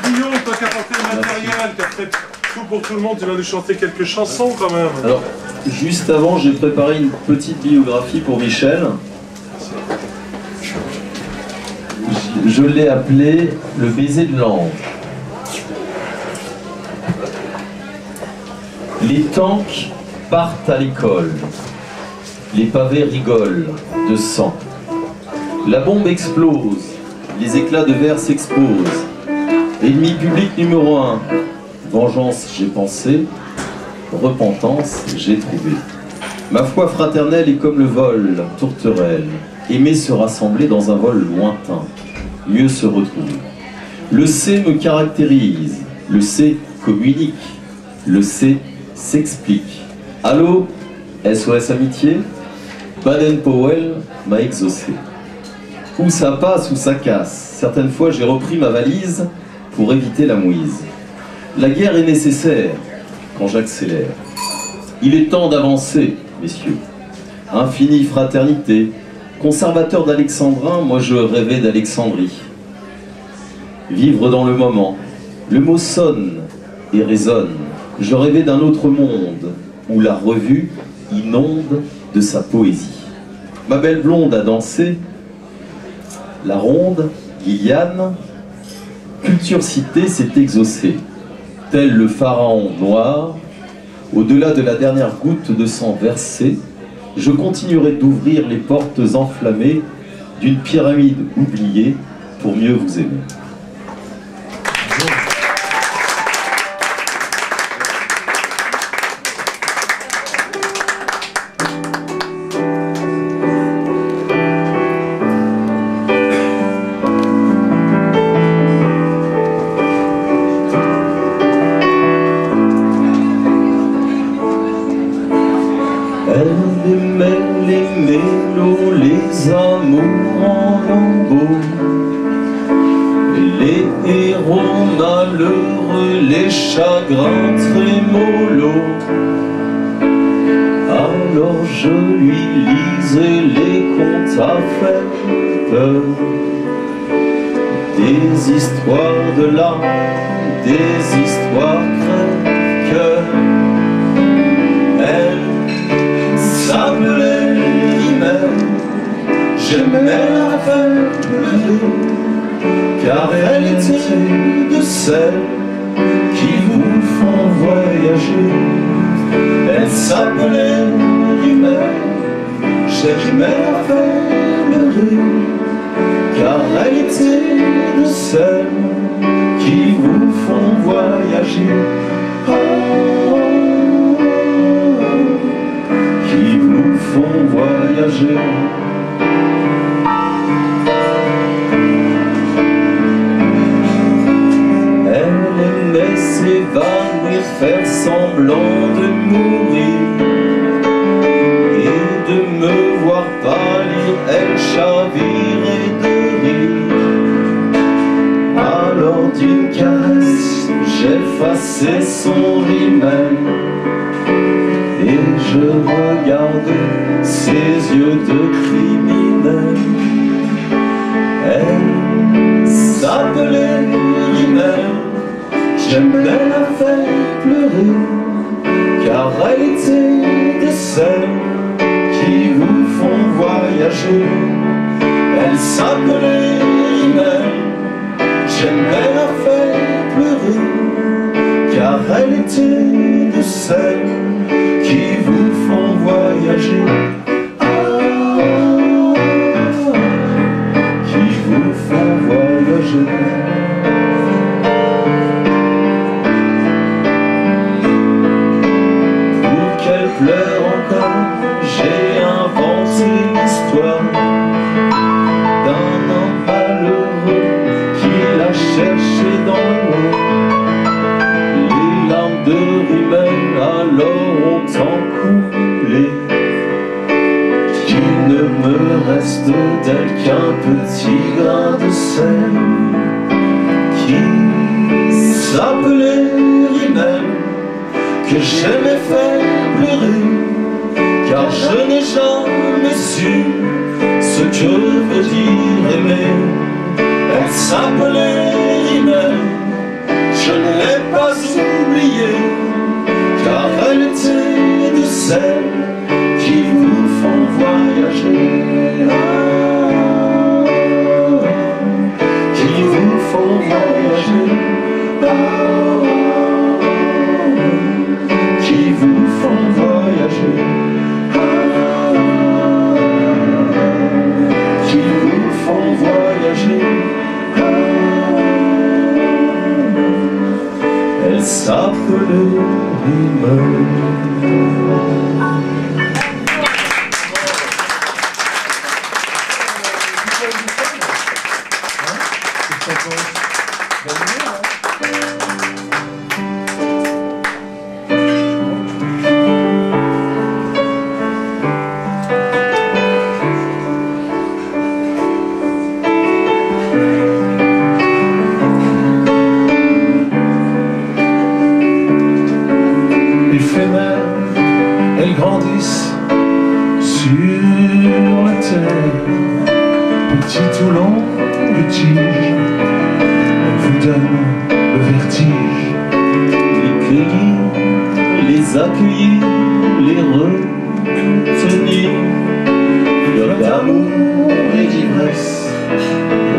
Guillaume, toi qui as porté le matériel, qui a fait tout pour tout le monde, tu vas nous chanter quelques chansons quand même. Alors, juste avant, j'ai préparé une petite biographie pour Michel. Je l'ai appelé Le baiser de l'ange. Les tanks partent à l'école. Les pavés rigolent de sang. La bombe explose. Les éclats de verre s'exposent. Ennemi public numéro 1. Vengeance, j'ai pensé. Repentance, j'ai trouvé. Ma foi fraternelle est comme le vol, tourterelle. Aimer se rassembler dans un vol lointain. Mieux se retrouver. Le C me caractérise. Le C communique. Le C s'explique. Allô, SOS Amitié? Baden-Powell m'a exaucé. Où ça passe, où ça casse. Certaines fois, j'ai repris ma valise pour éviter la mouise. La guerre est nécessaire quand j'accélère. Il est temps d'avancer, messieurs. Infinie fraternité. Conservateur d'Alexandrin, moi je rêvais d'Alexandrie. Vivre dans le moment. Le mot sonne et résonne. Je rêvais d'un autre monde où la revue inonde de sa poésie. Ma belle blonde a dansé. La ronde, Guyane, culture cité s'est exaucée. Tel le pharaon noir, au-delà de la dernière goutte de sang versé, je continuerai d'ouvrir les portes enflammées d'une pyramide oubliée pour mieux vous aimer. Elle aimait les mélos, les amours en lambeaux, les héros malheureux, les chagrins trémolos. Alors je lui lisais les contes à faire, des histoires de larmes, des histoires crève-cœur. Elle s'appelait Rimel, j'aimais la faire pleurer, car elle était de celles qui vous font voyager. Elle s'appelait Rimel, j'aimais la faire pleurer, car elle était de celles qui vous font voyager. Qui vous font voyager. Elle aimait s'évanouir, faire semblant de mourir, et de me voir pâlir, elle chavirait de rire. Alors d'une caresse, j'effaçais son rimel, et je regardais ses yeux de criminel. Elle s'appelait Rimel, j'aimais la faire pleurer, car elle était de celles qui vous font voyager. Elle s'appelait Rimel, j'aimais la faire pleurer, car elle était de celles qui vous font voyager. Qui vous font voyager. Pour qu'elle pleure encore, j'ai inventé l'histoire d'un homme malheureux qui l'a cherché dans le noir. Les larmes de Rimel alors ont encoulé, qu'il ne me reste d'elle qu'un petit grain de sel. Qui s'appelait Rimel, que j'aimais faire pleurer, car je n'ai jamais su ce que veut dire aimer. Elle s'appelait Rimel, je ne l'ai pas oubliée, car elle était de celles qui vous font voyager. Qui vous font voyager. Qui vous font voyager. Qui vous font voyager. Elle s'appelait Rimel. Éphémères, elles grandissent sur la terre, petit ou long de tige, elles vous donnent le vertige. Les cueillir, les accueillir, les retenir, fleurs d'amour et d'ivresse,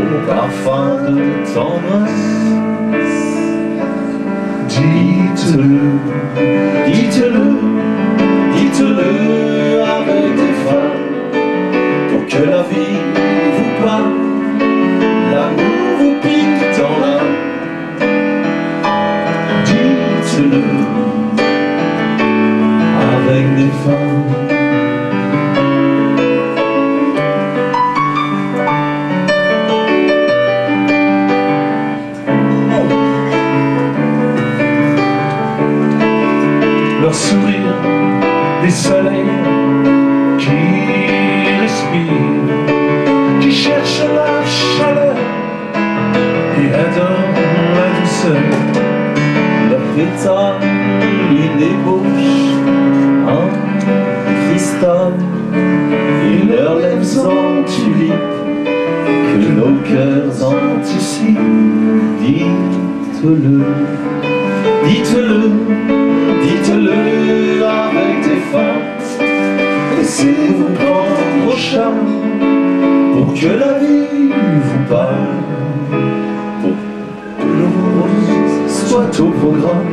au parfum de tendresse. Dites-le, dites-le, dites-le avec des que la vie vous parle, l'amour vous pique dans l'âme. Dites-le avec des femmes. Leur sourire, des soleils qui respirent, qui cherchent la chaleur et adorent la douceur. Leur pétale, une ébauche en cristal, et leurs lèvres en tulipe que nos cœurs anticipent. Dites-le, dites-le, dites-le avec des feintes. Laissez-vous prendre au charme pour que la vie vous parle, pour que le rose soit au programme,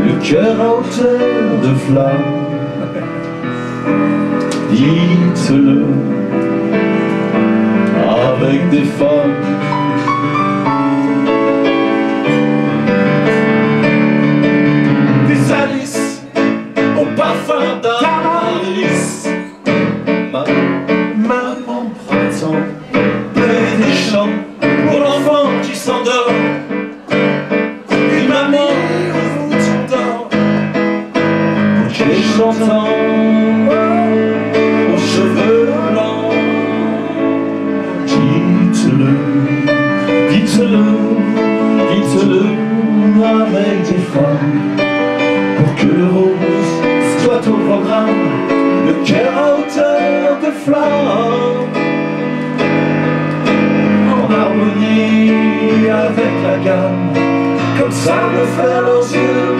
le cœur à hauteur de flamme. Dites-le avec des femmes. Des Alice au parfum d'Amaris, Maman printemps, plein des chants pour l'enfant qui s'endort. une mamie au bout d'or, Les chantants aux cheveux blancs. Dites-le, dites-le, dites-le avec des femmes, pour que le rose soit au programme, le cœur à hauteur de flamme, en harmonie avec la gamme, comme ça me fait leurs yeux.